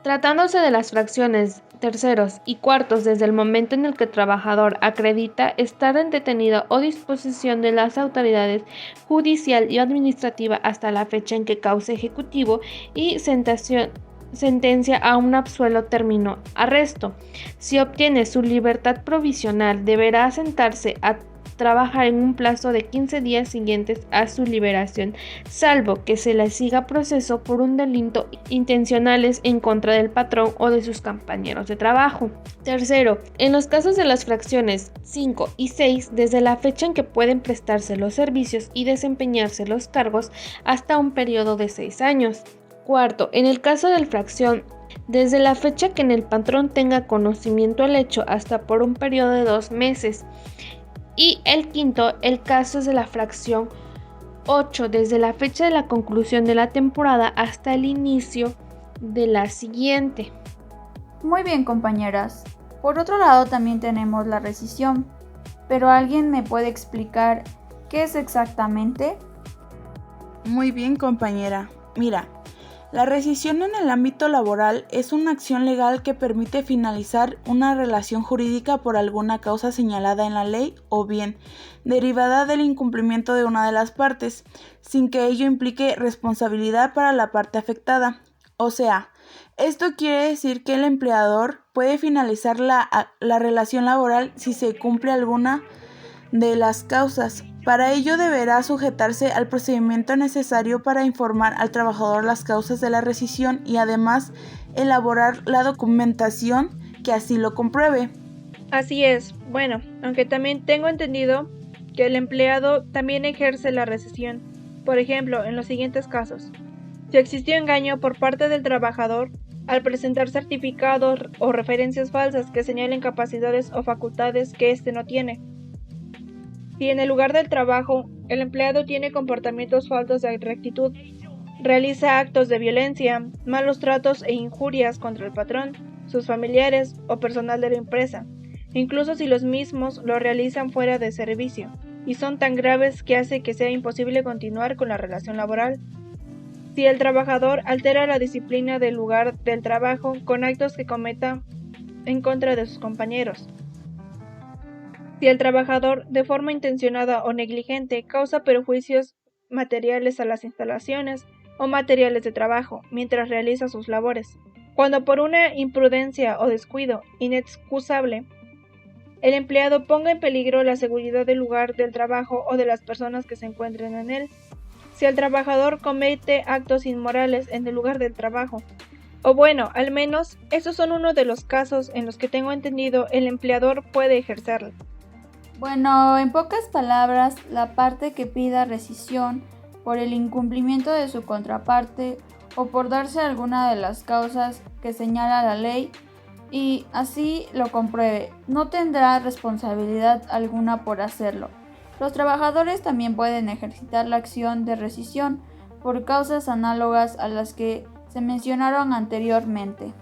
Tratándose de las fracciones terceros y cuartos desde el momento en el que el trabajador acredita estar en detenida o disposición de las autoridades judicial y administrativa hasta la fecha en que cauce ejecutivo y sentencia a un absuelto término arresto. Si obtiene su libertad provisional, deberá sentarse a trabajar en un plazo de 15 días siguientes a su liberación, salvo que se le siga proceso por un delito intencionales en contra del patrón o de sus compañeros de trabajo. Tercero, en los casos de las fracciones 5 y 6, desde la fecha en que pueden prestarse los servicios y desempeñarse los cargos hasta un periodo de 6 años. Cuarto, en el caso de la fracción, desde la fecha que en el patrón tenga conocimiento del hecho hasta por un periodo de 2 meses. Y el quinto, el caso es de la fracción 8, desde la fecha de la conclusión de la temporada hasta el inicio de la siguiente. Muy bien, compañeras. Por otro lado también tenemos la rescisión, pero ¿alguien me puede explicar qué es exactamente? Muy bien, compañera. Mira, la rescisión en el ámbito laboral es una acción legal que permite finalizar una relación jurídica por alguna causa señalada en la ley o bien derivada del incumplimiento de una de las partes, sin que ello implique responsabilidad para la parte afectada. O sea, esto quiere decir que el empleador puede finalizar la relación laboral si se cumple alguna de las causas. Para ello deberá sujetarse al procedimiento necesario para informar al trabajador las causas de la rescisión y además elaborar la documentación que así lo compruebe. Así es. Bueno, aunque también tengo entendido que el empleado también ejerce la rescisión. Por ejemplo, en los siguientes casos: si existió engaño por parte del trabajador al presentar certificados o referencias falsas que señalen capacidades o facultades que éste no tiene. Si en el lugar del trabajo el empleado tiene comportamientos faltos de rectitud, realiza actos de violencia, malos tratos e injurias contra el patrón, sus familiares o personal de la empresa, incluso si los mismos lo realizan fuera de servicio, y son tan graves que hace que sea imposible continuar con la relación laboral. Si el trabajador altera la disciplina del lugar del trabajo con actos que cometa en contra de sus compañeros. Si el trabajador, de forma intencionada o negligente, causa perjuicios materiales a las instalaciones o materiales de trabajo mientras realiza sus labores. Cuando por una imprudencia o descuido inexcusable, el empleado ponga en peligro la seguridad del lugar del trabajo o de las personas que se encuentren en él. Si el trabajador comete actos inmorales en el lugar del trabajo, O bueno, al menos, esos son uno de los casos en los que tengo entendido el empleador puede ejercerlo. Bueno, en pocas palabras, la parte que pida rescisión por el incumplimiento de su contraparte o por darse alguna de las causas que señala la ley y así lo compruebe, no tendrá responsabilidad alguna por hacerlo. Los trabajadores también pueden ejercitar la acción de rescisión por causas análogas a las que se mencionaron anteriormente.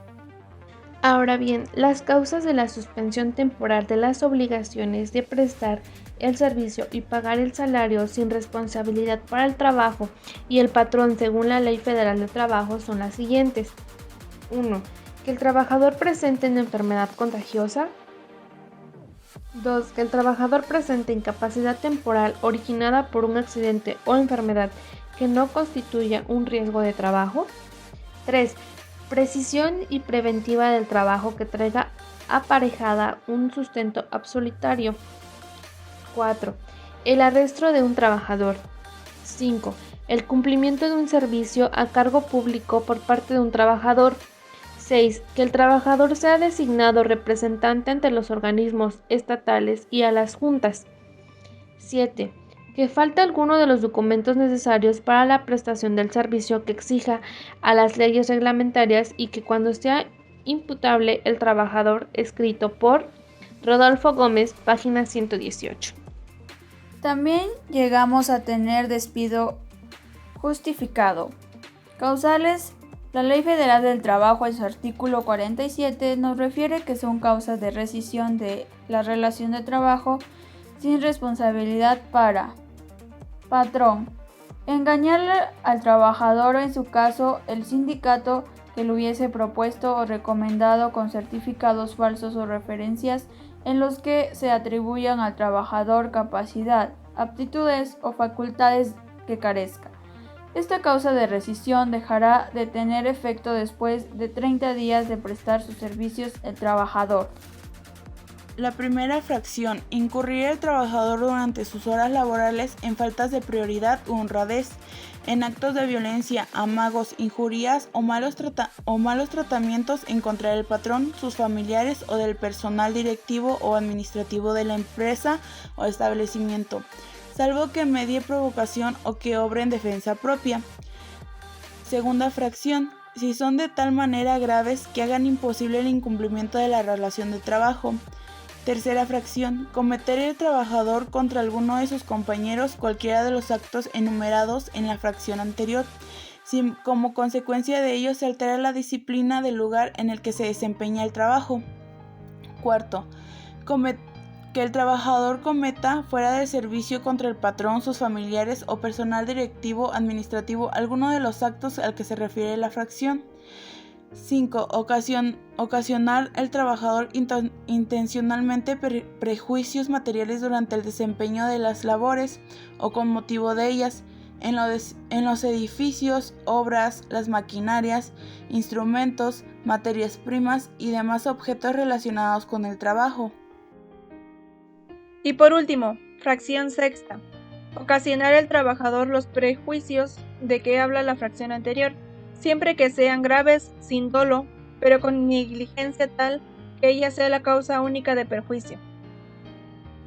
Ahora bien, las causas de la suspensión temporal de las obligaciones de prestar el servicio y pagar el salario sin responsabilidad para el trabajo y el patrón según la Ley Federal de Trabajo son las siguientes. 1. Que el trabajador presente una enfermedad contagiosa. 2. Que el trabajador presente incapacidad temporal originada por un accidente o enfermedad que no constituya un riesgo de trabajo. 3. Precisión y preventiva del trabajo que traiga aparejada un sustento absolutario. 4. El arresto de un trabajador. 5. El cumplimiento de un servicio a cargo público por parte de un trabajador. 6. Que el trabajador sea designado representante ante los organismos estatales y a las juntas. 7. Que falte alguno de los documentos necesarios para la prestación del servicio que exija a las leyes reglamentarias y que cuando sea imputable el trabajador, escrito por Rodolfo Gómez, página 118. También llegamos a tener despido justificado. Causales. La Ley Federal del Trabajo en su artículo 47 nos refiere que son causas de rescisión de la relación de trabajo sin responsabilidad para patrón, engañar al trabajador o en su caso el sindicato que lo hubiese propuesto o recomendado con certificados falsos o referencias en los que se atribuyan al trabajador capacidad, aptitudes o facultades que carezca. Esta causa de rescisión dejará de tener efecto después de 30 días de prestar sus servicios el trabajador. La primera fracción, incurrir el trabajador durante sus horas laborales en faltas de prioridad u honradez, en actos de violencia, amagos, injurias o malos tratamientos en contra del patrón, sus familiares o del personal directivo o administrativo de la empresa o establecimiento, salvo que medie provocación o que obre en defensa propia. Segunda fracción, si son de tal manera graves que hagan imposible el incumplimiento de la relación de trabajo. Tercera fracción, cometer el trabajador contra alguno de sus compañeros cualquiera de los actos enumerados en la fracción anterior, si como consecuencia de ello se altera la disciplina del lugar en el que se desempeña el trabajo. Cuarto, que el trabajador cometa fuera del servicio contra el patrón, sus familiares o personal directivo, administrativo, alguno de los actos al que se refiere la fracción. 5. Ocasionar al trabajador intencionalmente prejuicios materiales durante el desempeño de las labores o con motivo de ellas, en los edificios, obras, las maquinarias, instrumentos, materias primas y demás objetos relacionados con el trabajo. Y por último, fracción sexta. Ocasionar al trabajador los prejuicios de que habla la fracción anterior, siempre que sean graves, sin dolo, pero con negligencia tal que ella sea la causa única de perjuicio.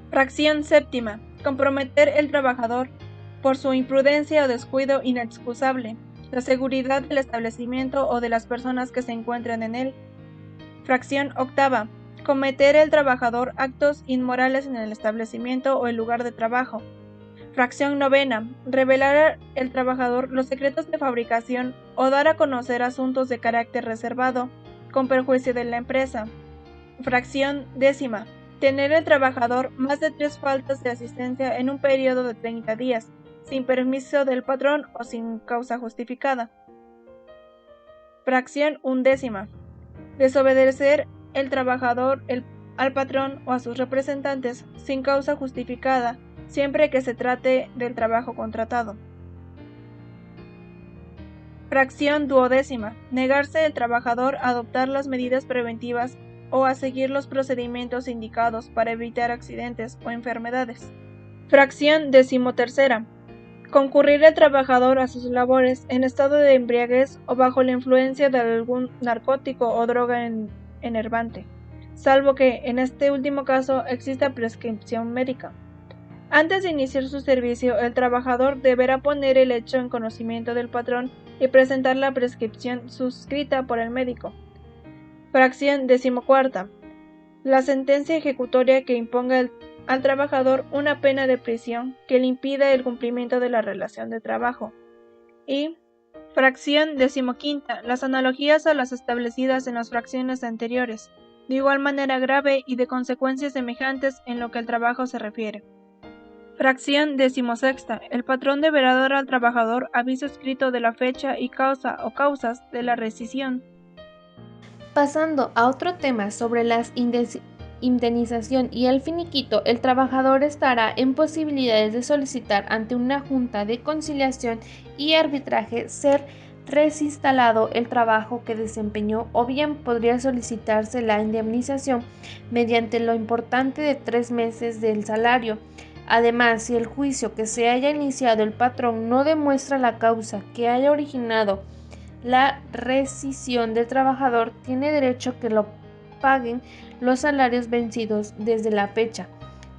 Fracción séptima. Comprometer el trabajador, por su imprudencia o descuido inexcusable, la seguridad del establecimiento o de las personas que se encuentran en él. Fracción octava. Cometer el trabajador actos inmorales en el establecimiento o el lugar de trabajo. Fracción novena. Revelar al trabajador los secretos de fabricación o dar a conocer asuntos de carácter reservado, con perjuicio de la empresa. Fracción décima. Tener el trabajador más de 3 faltas de asistencia en un periodo de 30 días, sin permiso del patrón o sin causa justificada. Fracción undécima. Desobedecer el trabajador al patrón o a sus representantes sin causa justificada, siempre que se trate del trabajo contratado. Fracción duodécima. Negarse el trabajador a adoptar las medidas preventivas o a seguir los procedimientos indicados para evitar accidentes o enfermedades. Fracción decimotercera. concurrir el trabajador a sus labores en estado de embriaguez o bajo la influencia de algún narcótico o droga enervante, salvo que, en este último caso, exista prescripción médica. Antes de iniciar su servicio, el trabajador deberá poner el hecho en conocimiento del patrón y presentar la prescripción suscrita por el médico. Fracción 14. La sentencia ejecutoria que imponga al trabajador una pena de prisión que le impida el cumplimiento de la relación de trabajo. Y fracción 15. Las analogías a las establecidas en las fracciones anteriores, de igual manera grave y de consecuencias semejantes en lo que al trabajo se refiere. Fracción 16. El patrón deberá dar al trabajador aviso escrito de la fecha y causa o causas de la rescisión. Pasando a otro tema sobre las indemnización y el finiquito, el trabajador estará en posibilidades de solicitar ante una junta de conciliación y arbitraje ser reinstalado el trabajo que desempeñó, o bien podría solicitarse la indemnización mediante lo importante de 3 meses del salario. Además, si el juicio que se haya iniciado el patrón no demuestra la causa que haya originado la rescisión del trabajador, tiene derecho a que lo paguen los salarios vencidos desde la fecha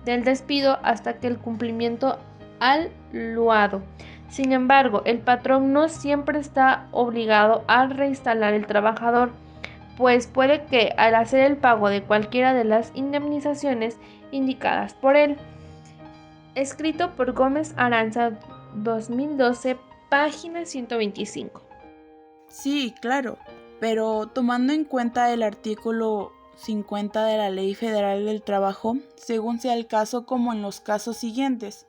del despido hasta que el cumplimiento al luado. Sin embargo, el patrón no siempre está obligado a reinstalar el trabajador, pues puede que al hacer el pago de cualquiera de las indemnizaciones indicadas por él. Escrito por Gómez Aranza, 2012, página 125. Sí, claro, pero tomando en cuenta el artículo 50 de la Ley Federal del Trabajo, según sea el caso, como en los casos siguientes.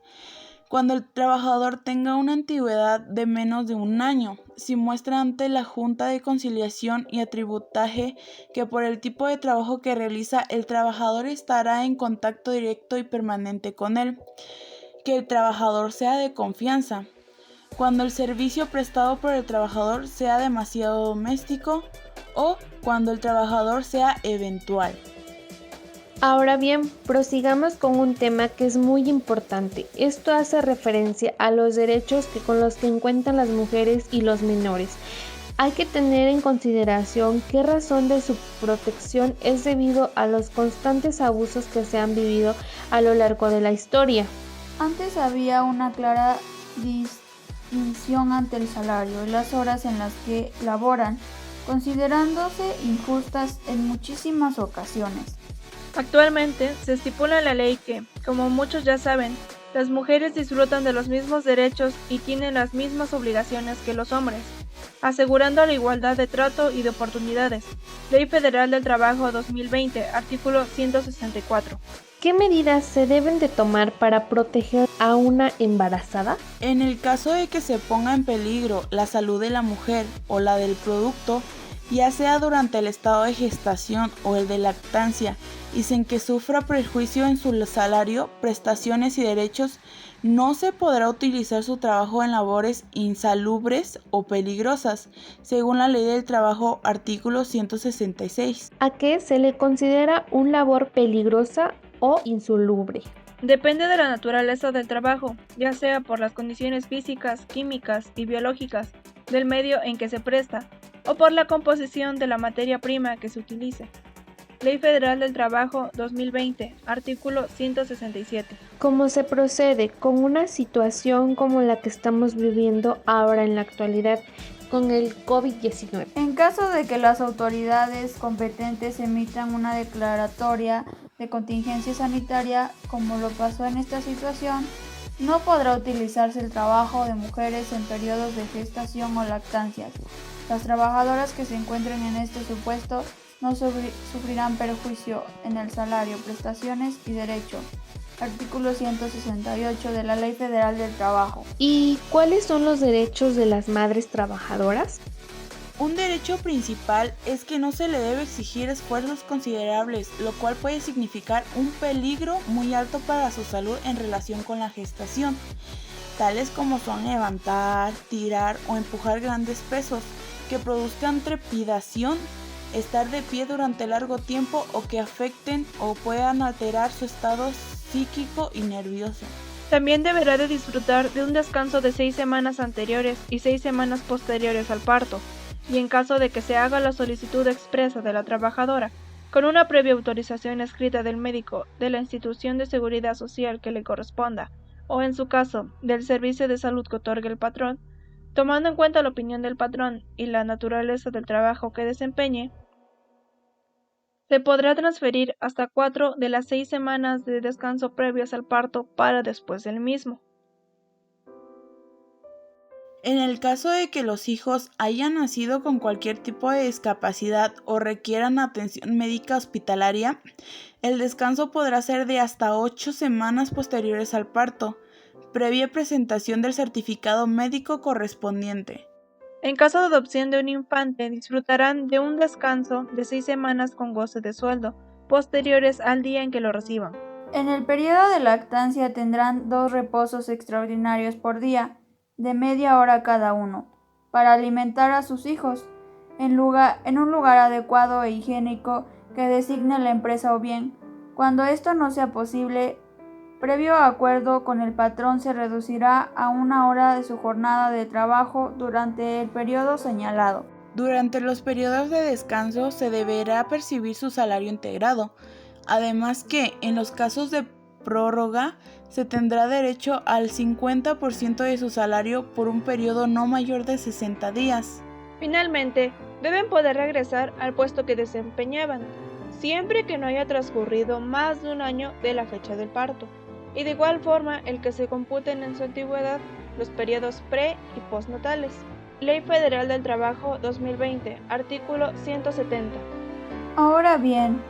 Cuando el trabajador tenga una antigüedad de menos de 1 año, si muestra ante la Junta de Conciliación y Atributaje que por el tipo de trabajo que realiza el trabajador estará en contacto directo y permanente con él, que el trabajador sea de confianza, cuando el servicio prestado por el trabajador sea demasiado doméstico o cuando el trabajador sea eventual. Ahora bien, prosigamos con un tema que es muy importante. Esto hace referencia a los derechos con los que cuentan las mujeres y los menores. Hay que tener en consideración qué razón de su protección es debido a los constantes abusos que se han vivido a lo largo de la historia. Antes había una clara distinción ante el salario y las horas en las que laboran, considerándose injustas en muchísimas ocasiones. Actualmente se estipula en la ley que, como muchos ya saben, las mujeres disfrutan de los mismos derechos y tienen las mismas obligaciones que los hombres, asegurando la igualdad de trato y de oportunidades. Ley Federal del Trabajo 2020, artículo 164. ¿Qué medidas se deben de tomar para proteger a una embarazada? En el caso de que se ponga en peligro la salud de la mujer o la del producto, ya sea durante el estado de gestación o el de lactancia, y sin que sufra perjuicio en su salario, prestaciones y derechos, no se podrá utilizar su trabajo en labores insalubres o peligrosas, según la Ley del Trabajo, artículo 166. ¿A qué se le considera una labor peligrosa o insalubre? Depende de la naturaleza del trabajo, ya sea por las condiciones físicas, químicas y biológicas del medio en que se presta, o por la composición de la materia prima que se utilice. Ley Federal del Trabajo 2020, artículo 167. ¿Cómo se procede con una situación como la que estamos viviendo ahora en la actualidad con el COVID-19? En caso de que las autoridades competentes emitan una declaratoria de contingencia sanitaria, como lo pasó en esta situación, no podrá utilizarse el trabajo de mujeres en periodos de gestación o lactancias. Las trabajadoras que se encuentren en este supuesto no sufrirán perjuicio en el salario, prestaciones y derechos. Artículo 168 de la Ley Federal del Trabajo. ¿Y cuáles son los derechos de las madres trabajadoras? Un derecho principal es que no se le debe exigir esfuerzos considerables, lo cual puede significar un peligro muy alto para su salud en relación con la gestación, tales como son levantar, tirar o empujar grandes pesos que produzcan trepidación, estar de pie durante largo tiempo o que afecten o puedan alterar su estado psíquico y nervioso. También deberá de disfrutar de un descanso de 6 semanas anteriores y 6 semanas posteriores al parto, y en caso de que se haga la solicitud expresa de la trabajadora, con una previa autorización escrita del médico de la institución de seguridad social que le corresponda, o en su caso, del servicio de salud que otorgue el patrón, tomando en cuenta la opinión del patrón y la naturaleza del trabajo que desempeñe, se podrá transferir hasta 4 de las 6 semanas de descanso previas al parto para después del mismo. En el caso de que los hijos hayan nacido con cualquier tipo de discapacidad o requieran atención médica hospitalaria, el descanso podrá ser de hasta 8 semanas posteriores al parto, previa presentación del certificado médico correspondiente. En caso de adopción de un infante, disfrutarán de un descanso de 6 semanas con goce de sueldo, posteriores al día en que lo reciban. En el periodo de lactancia tendrán 2 reposos extraordinarios por día, de media hora cada uno, para alimentar a sus hijos, en un lugar adecuado e higiénico que designe la empresa o bien, cuando esto no sea posible, previo acuerdo con el patrón se reducirá a 1 hora de su jornada de trabajo durante el periodo señalado. Durante los periodos de descanso se deberá percibir su salario integrado, además que, en los casos de prórroga, se tendrá derecho al 50% de su salario por un periodo no mayor de 60 días. Finalmente, deben poder regresar al puesto que desempeñaban, siempre que no haya transcurrido más de 1 año de la fecha del parto, y de igual forma el que se computen en su antigüedad los periodos pre- y postnatales. Ley Federal del Trabajo 2020, artículo 170. Ahora bien,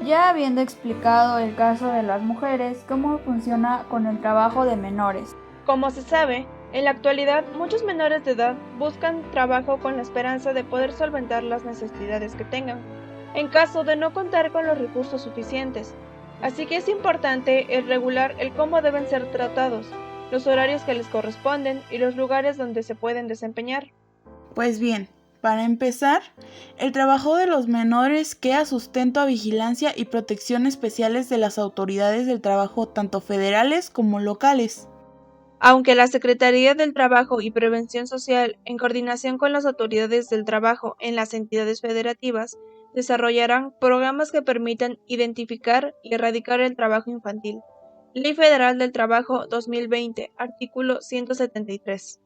ya habiendo explicado el caso de las mujeres, ¿cómo funciona con el trabajo de menores? Como se sabe, en la actualidad muchos menores de edad buscan trabajo con la esperanza de poder solventar las necesidades que tengan, en caso de no contar con los recursos suficientes. Así que es importante el regular el cómo deben ser tratados, los horarios que les corresponden y los lugares donde se pueden desempeñar. Pues bien, para empezar, el trabajo de los menores queda sustento a vigilancia y protección especiales de las autoridades del trabajo tanto federales como locales. Aunque la Secretaría del Trabajo y Prevención Social, en coordinación con las autoridades del trabajo en las entidades federativas, desarrollarán programas que permitan identificar y erradicar el trabajo infantil. Ley Federal del Trabajo 2020, artículo 173.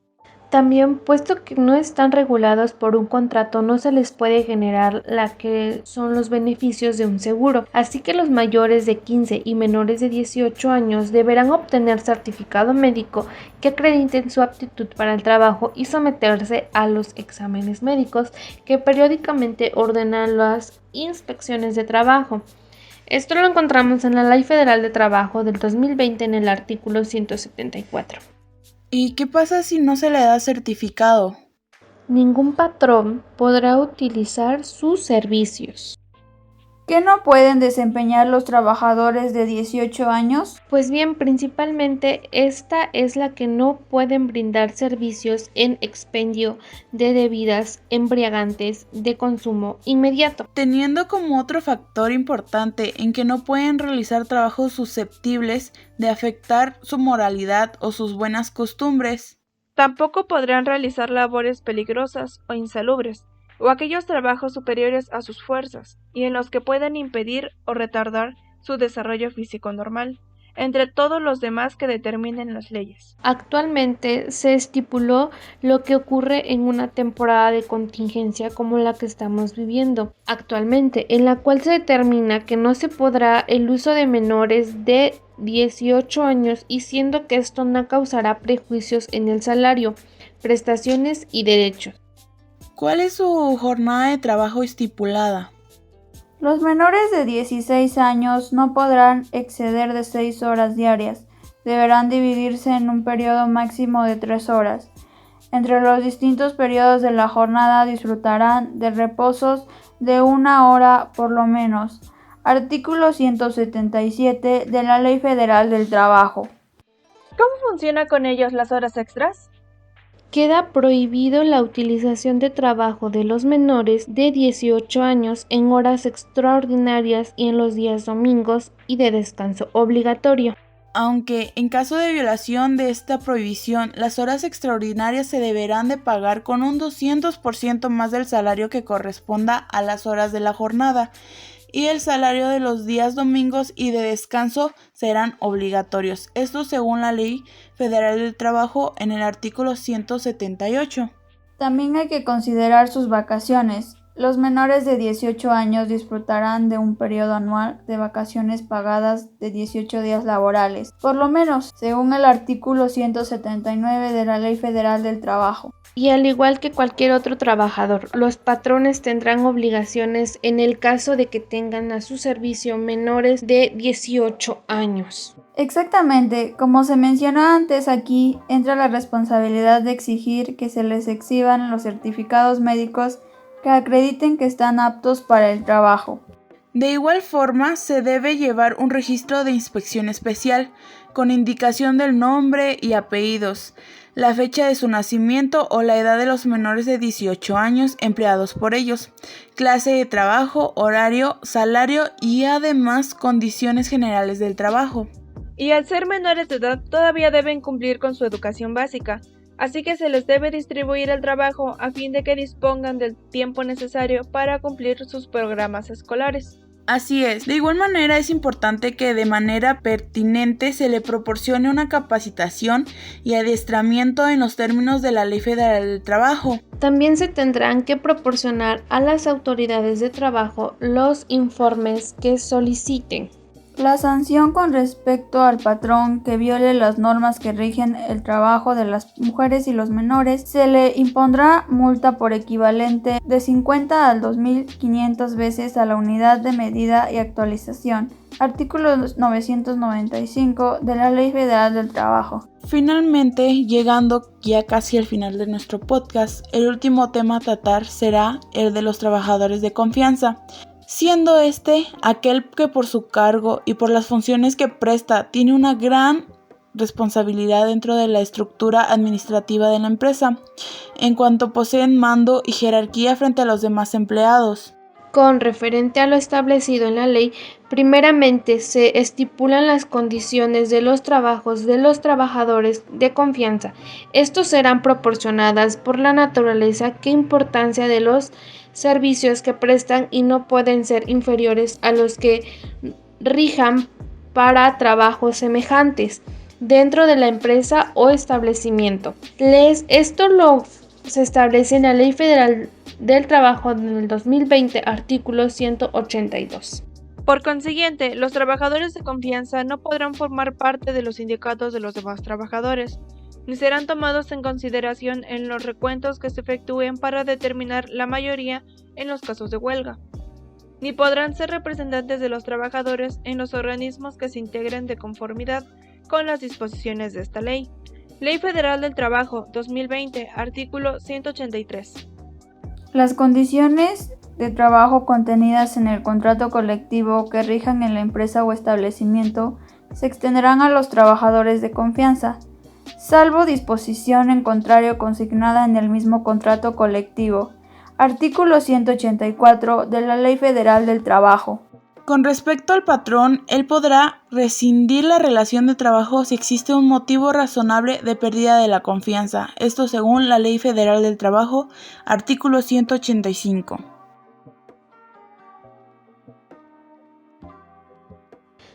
También, puesto que no están regulados por un contrato, no se les puede generar la que son los beneficios de un seguro. Así que los mayores de 15 y menores de 18 años deberán obtener certificado médico que acrediten su aptitud para el trabajo y someterse a los exámenes médicos que periódicamente ordenan las inspecciones de trabajo. Esto lo encontramos en la Ley Federal de Trabajo del 2020 en el artículo 174. ¿Y qué pasa si no se le da certificado? Ningún patrón podrá utilizar sus servicios. ¿Qué no pueden desempeñar los trabajadores de 18 años? Pues bien, principalmente esta es la que no pueden brindar servicios en expendio de bebidas embriagantes de consumo inmediato. Teniendo como otro factor importante en que no pueden realizar trabajos susceptibles de afectar su moralidad o sus buenas costumbres. Tampoco podrán realizar labores peligrosas o insalubres, o aquellos trabajos superiores a sus fuerzas, y en los que puedan impedir o retardar su desarrollo físico normal, entre todos los demás que determinen las leyes. Actualmente se estipuló lo que ocurre en una temporada de contingencia como la que estamos viviendo actualmente, en la cual se determina que no se podrá el uso de menores de 18 años y siendo que esto no causará prejuicios en el salario, prestaciones y derechos. ¿Cuál es su jornada de trabajo estipulada? Los menores de 16 años no podrán exceder de 6 horas diarias. Deberán dividirse en un periodo máximo de 3 horas. Entre los distintos periodos de la jornada disfrutarán de reposos de 1 hora por lo menos. Artículo 177 de la Ley Federal del Trabajo. ¿Cómo funciona con ellos las horas extras? Queda prohibido la utilización de trabajo de los menores de 18 años en horas extraordinarias y en los días domingos y de descanso obligatorio. Aunque en caso de violación de esta prohibición, las horas extraordinarias se deberán de pagar con un 200% más del salario que corresponda a las horas de la jornada, y el salario de los días domingos y de descanso serán obligatorios. Esto según la Ley Federal del Trabajo en el artículo 178. También hay que considerar sus vacaciones. Los menores de 18 años disfrutarán de un periodo anual de vacaciones pagadas de 18 días laborales, por lo menos, según el artículo 179 de la Ley Federal del Trabajo. Y al igual que cualquier otro trabajador, los patrones tendrán obligaciones en el caso de que tengan a su servicio menores de 18 años. Exactamente, como se mencionó antes, aquí entra la responsabilidad de exigir que se les exhiban los certificados médicos que acrediten que están aptos para el trabajo. De igual forma, se debe llevar un registro de inspección especial, con indicación del nombre y apellidos, la fecha de su nacimiento o la edad de los menores de 18 años empleados por ellos, clase de trabajo, horario, salario y además condiciones generales del trabajo. Y al ser menores de edad todavía deben cumplir con su educación básica, así que se les debe distribuir el trabajo a fin de que dispongan del tiempo necesario para cumplir sus programas escolares. Así es, de igual manera es importante que de manera pertinente se le proporcione una capacitación y adiestramiento en los términos de la Ley Federal del Trabajo. También se tendrán que proporcionar a las autoridades de trabajo los informes que soliciten. La sanción con respecto al patrón que viole las normas que rigen el trabajo de las mujeres y los menores, se le impondrá multa por equivalente de 50 al 2.500 veces a la unidad de medida y actualización. Artículo 995 de la Ley Federal del Trabajo. Finalmente, llegando ya casi al final de nuestro podcast, el último tema a tratar será el de los trabajadores de confianza, siendo este aquel que por su cargo y por las funciones que presta tiene una gran responsabilidad dentro de la estructura administrativa de la empresa, en cuanto poseen mando y jerarquía frente a los demás empleados. Con referente a lo establecido en la ley, primeramente se estipulan las condiciones de los trabajos de los trabajadores de confianza. Estos serán proporcionadas por la naturaleza e importancia de los servicios que prestan y no pueden ser inferiores a los que rijan para trabajos semejantes dentro de la empresa o establecimiento. Esto se establece en la Ley Federal del Trabajo del 2020, artículo 182. Por consiguiente, los trabajadores de confianza no podrán formar parte de los sindicatos de los demás trabajadores, ni serán tomados en consideración en los recuentos que se efectúen para determinar la mayoría en los casos de huelga, ni podrán ser representantes de los trabajadores en los organismos que se integren de conformidad con las disposiciones de esta ley. Ley Federal del Trabajo 2020, artículo 183. Las condiciones de trabajo contenidas en el contrato colectivo que rijan en la empresa o establecimiento se extenderán a los trabajadores de confianza, salvo disposición en contrario consignada en el mismo contrato colectivo. Artículo 184 de la Ley Federal del Trabajo. Con respecto al patrón, él podrá rescindir la relación de trabajo si existe un motivo razonable de pérdida de la confianza. Esto según la Ley Federal del Trabajo, artículo 185.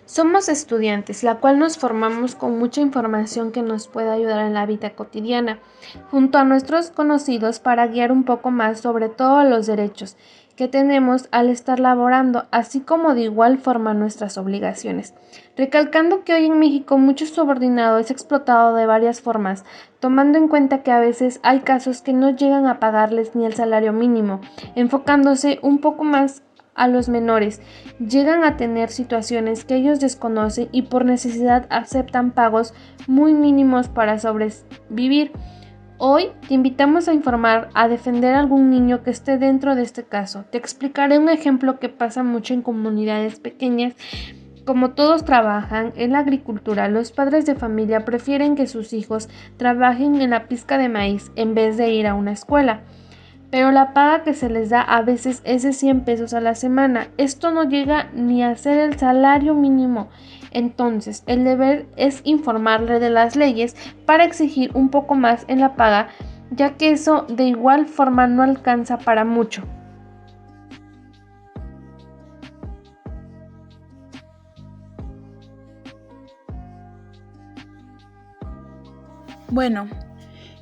Somos estudiantes, la cual nos formamos con mucha información que nos puede ayudar en la vida cotidiana, junto a nuestros conocidos para guiar un poco más sobre todos los derechos que tenemos al estar laborando, así como de igual forma nuestras obligaciones. Recalcando que hoy en México mucho subordinado es explotado de varias formas, tomando en cuenta que a veces hay casos que no llegan a pagarles ni el salario mínimo, enfocándose un poco más a los menores, llegan a tener situaciones que ellos desconocen y por necesidad aceptan pagos muy mínimos para sobrevivir. Hoy te invitamos a informar, a defender a algún niño que esté dentro de este caso. Te explicaré un ejemplo que pasa mucho en comunidades pequeñas. Como todos trabajan en la agricultura, los padres de familia prefieren que sus hijos trabajen en la pizca de maíz en vez de ir a una escuela. Pero la paga que se les da a veces es de 100 pesos a la semana. Esto no llega ni a ser el salario mínimo. Entonces, el deber es informarle de las leyes para exigir un poco más en la paga, ya que eso de igual forma no alcanza para mucho. Bueno,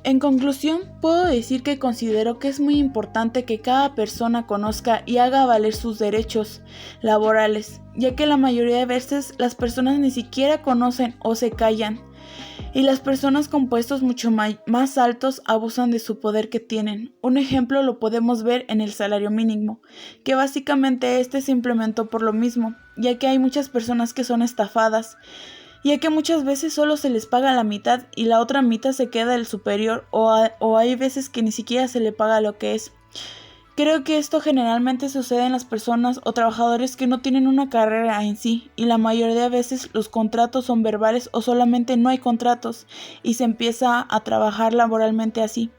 en conclusión, puedo decir que considero que es muy importante que cada persona conozca y haga valer sus derechos laborales, ya que la mayoría de veces las personas ni siquiera conocen o se callan, y las personas con puestos mucho más altos abusan de su poder que tienen. Un ejemplo lo podemos ver en el salario mínimo, que básicamente este se implementó por lo mismo, ya que hay muchas personas que son estafadas, ya que muchas veces solo se les paga la mitad y la otra mitad se queda el superior, o hay veces que ni siquiera se le paga lo que es. Creo que esto generalmente sucede en las personas o trabajadores que no tienen una carrera en sí, y la mayoría de veces los contratos son verbales o solamente no hay contratos y se empieza a trabajar laboralmente así.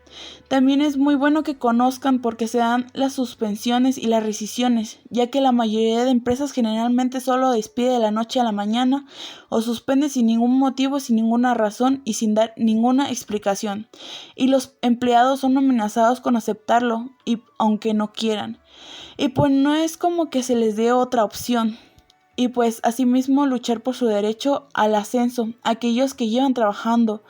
También es muy bueno que conozcan por qué se dan las suspensiones y las rescisiones, ya que la mayoría de empresas generalmente solo despide de la noche a la mañana o suspende sin ningún motivo, sin ninguna razón y sin dar ninguna explicación. Y los empleados son amenazados con aceptarlo, y aunque no quieran. Y pues no es como que se les dé otra opción. Y pues asimismo luchar por su derecho al ascenso, aquellos que llevan trabajando.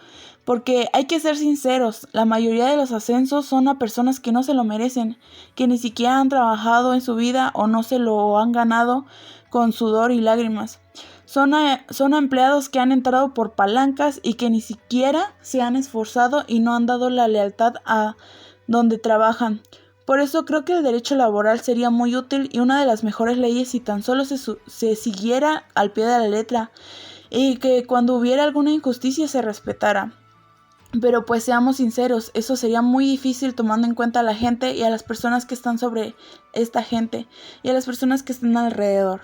Porque hay que ser sinceros, la mayoría de los ascensos son a personas que no se lo merecen, que ni siquiera han trabajado en su vida o no se lo han ganado con sudor y lágrimas. Son a empleados que han entrado por palancas y que ni siquiera se han esforzado y no han dado la lealtad a donde trabajan. Por eso creo que el derecho laboral sería muy útil y una de las mejores leyes si tan solo se siguiera al pie de la letra y que cuando hubiera alguna injusticia se respetara. Pero pues seamos sinceros, eso sería muy difícil tomando en cuenta a la gente y a las personas que están sobre esta gente y a las personas que están alrededor.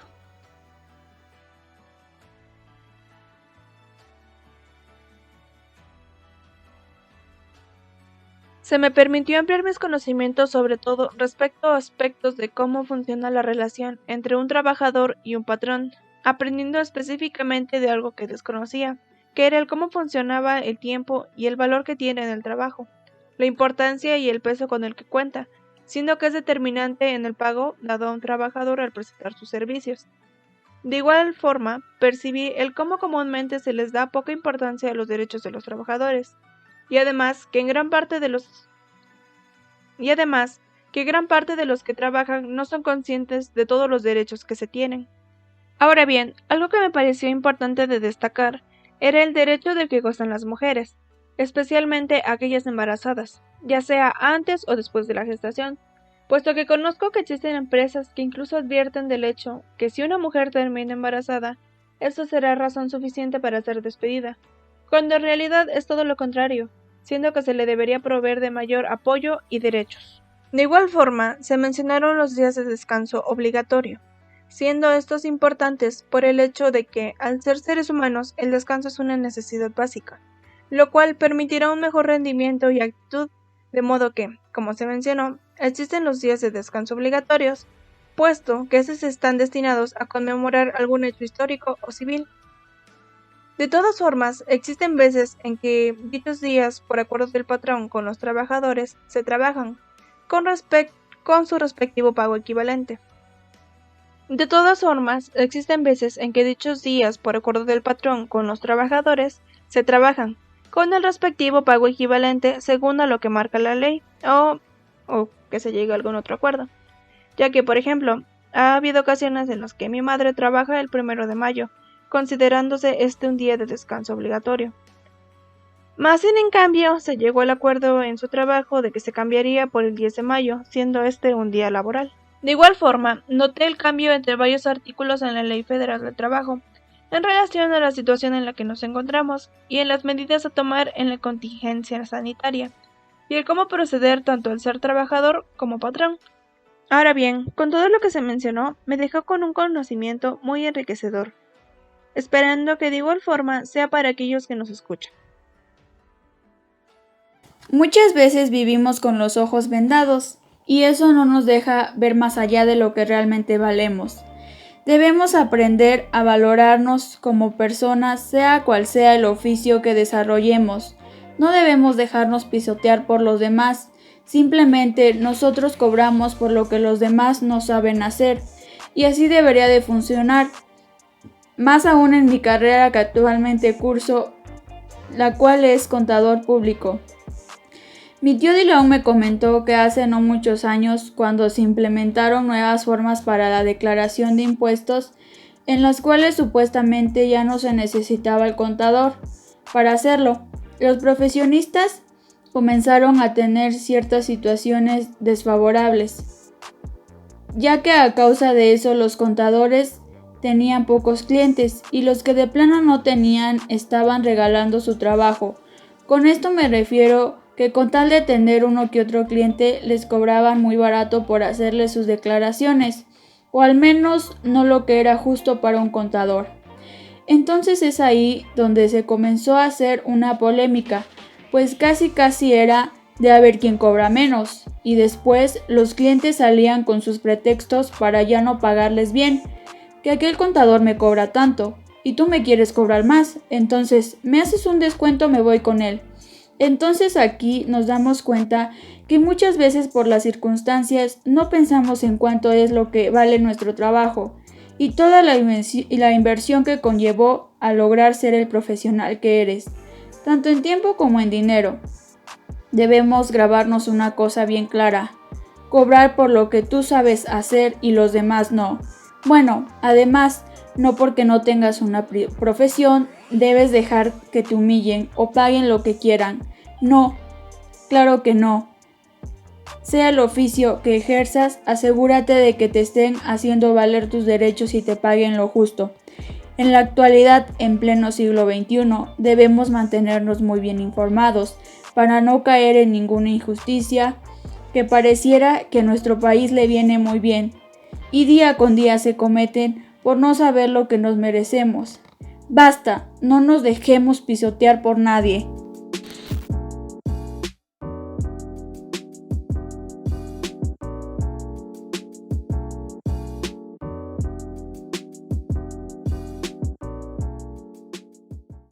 Se me permitió ampliar mis conocimientos sobre todo respecto a aspectos de cómo funciona la relación entre un trabajador y un patrón, aprendiendo específicamente de algo que desconocía, que era el cómo funcionaba el tiempo y el valor que tiene en el trabajo, la importancia y el peso con el que cuenta, siendo que es determinante en el pago dado a un trabajador al prestar sus servicios. De igual forma, percibí el cómo comúnmente se les da poca importancia a los derechos de los trabajadores, y además que gran parte de los que trabajan no son conscientes de todos los derechos que se tienen. Ahora bien, algo que me pareció importante de destacar era el derecho del que gozan las mujeres, especialmente aquellas embarazadas, ya sea antes o después de la gestación, puesto que conozco que existen empresas que incluso advierten del hecho que si una mujer termina embarazada, eso será razón suficiente para ser despedida, cuando en realidad es todo lo contrario, siendo que se le debería proveer de mayor apoyo y derechos. De igual forma, se mencionaron los días de descanso obligatorio, siendo estos importantes por el hecho de que, al ser seres humanos, el descanso es una necesidad básica, lo cual permitirá un mejor rendimiento y actitud, de modo que, como se mencionó, existen los días de descanso obligatorios, puesto que estos están destinados a conmemorar algún hecho histórico o civil. De todas formas, existen veces en que dichos días, por acuerdo del patrón con los trabajadores, se trabajan, con su respectivo pago equivalente. De todas formas, existen veces en que dichos días, por acuerdo del patrón con los trabajadores, se trabajan, con el respectivo pago equivalente según a lo que marca la ley, o que se llegue a algún otro acuerdo. Ya que, por ejemplo, ha habido ocasiones en las que mi madre trabaja el 1 de mayo, considerándose este un día de descanso obligatorio. Más en cambio, se llegó al acuerdo en su trabajo de que se cambiaría por el 10 de mayo, siendo este un día laboral. De igual forma, noté el cambio entre varios artículos en la Ley Federal del Trabajo, en relación a la situación en la que nos encontramos y en las medidas a tomar en la contingencia sanitaria, y el cómo proceder tanto al ser trabajador como patrón. Ahora bien, con todo lo que se mencionó, me dejó con un conocimiento muy enriquecedor, esperando que de igual forma sea para aquellos que nos escuchan. Muchas veces vivimos con los ojos vendados y eso no nos deja ver más allá de lo que realmente valemos. Debemos aprender a valorarnos como personas, sea cual sea el oficio que desarrollemos. No debemos dejarnos pisotear por los demás. Simplemente nosotros cobramos por lo que los demás no saben hacer. Y así debería de funcionar. Más aún en mi carrera que actualmente curso, la cual es contador público. Mi tío Dilón me comentó que hace no muchos años, cuando se implementaron nuevas formas para la declaración de impuestos, en las cuales supuestamente ya no se necesitaba el contador para hacerlo, los profesionistas comenzaron a tener ciertas situaciones desfavorables, ya que a causa de eso los contadores tenían pocos clientes y los que de plano no tenían estaban regalando su trabajo. Con esto me refiero que con tal de tener uno que otro cliente les cobraban muy barato por hacerles sus declaraciones, o al menos no lo que era justo para un contador. Entonces es ahí donde se comenzó a hacer una polémica, pues casi era de a ver quién cobra menos, y después los clientes salían con sus pretextos para ya no pagarles bien, que aquel contador me cobra tanto, y tú me quieres cobrar más, entonces me haces un descuento, me voy con él. Entonces aquí nos damos cuenta que muchas veces por las circunstancias no pensamos en cuánto es lo que vale nuestro trabajo y toda la inversión que conllevó a lograr ser el profesional que eres, tanto en tiempo como en dinero. Debemos grabarnos una cosa bien clara: cobrar por lo que tú sabes hacer y los demás no. Bueno, además, no porque no tengas una profesión, debes dejar que te humillen o paguen lo que quieran. No, claro que no. Sea el oficio que ejerzas, asegúrate de que te estén haciendo valer tus derechos y te paguen lo justo. En la actualidad, en pleno siglo XXI, debemos mantenernos muy bien informados para no caer en ninguna injusticia que pareciera que a nuestro país le viene muy bien y día con día se cometen por no saber lo que nos merecemos. Basta, no nos dejemos pisotear por nadie.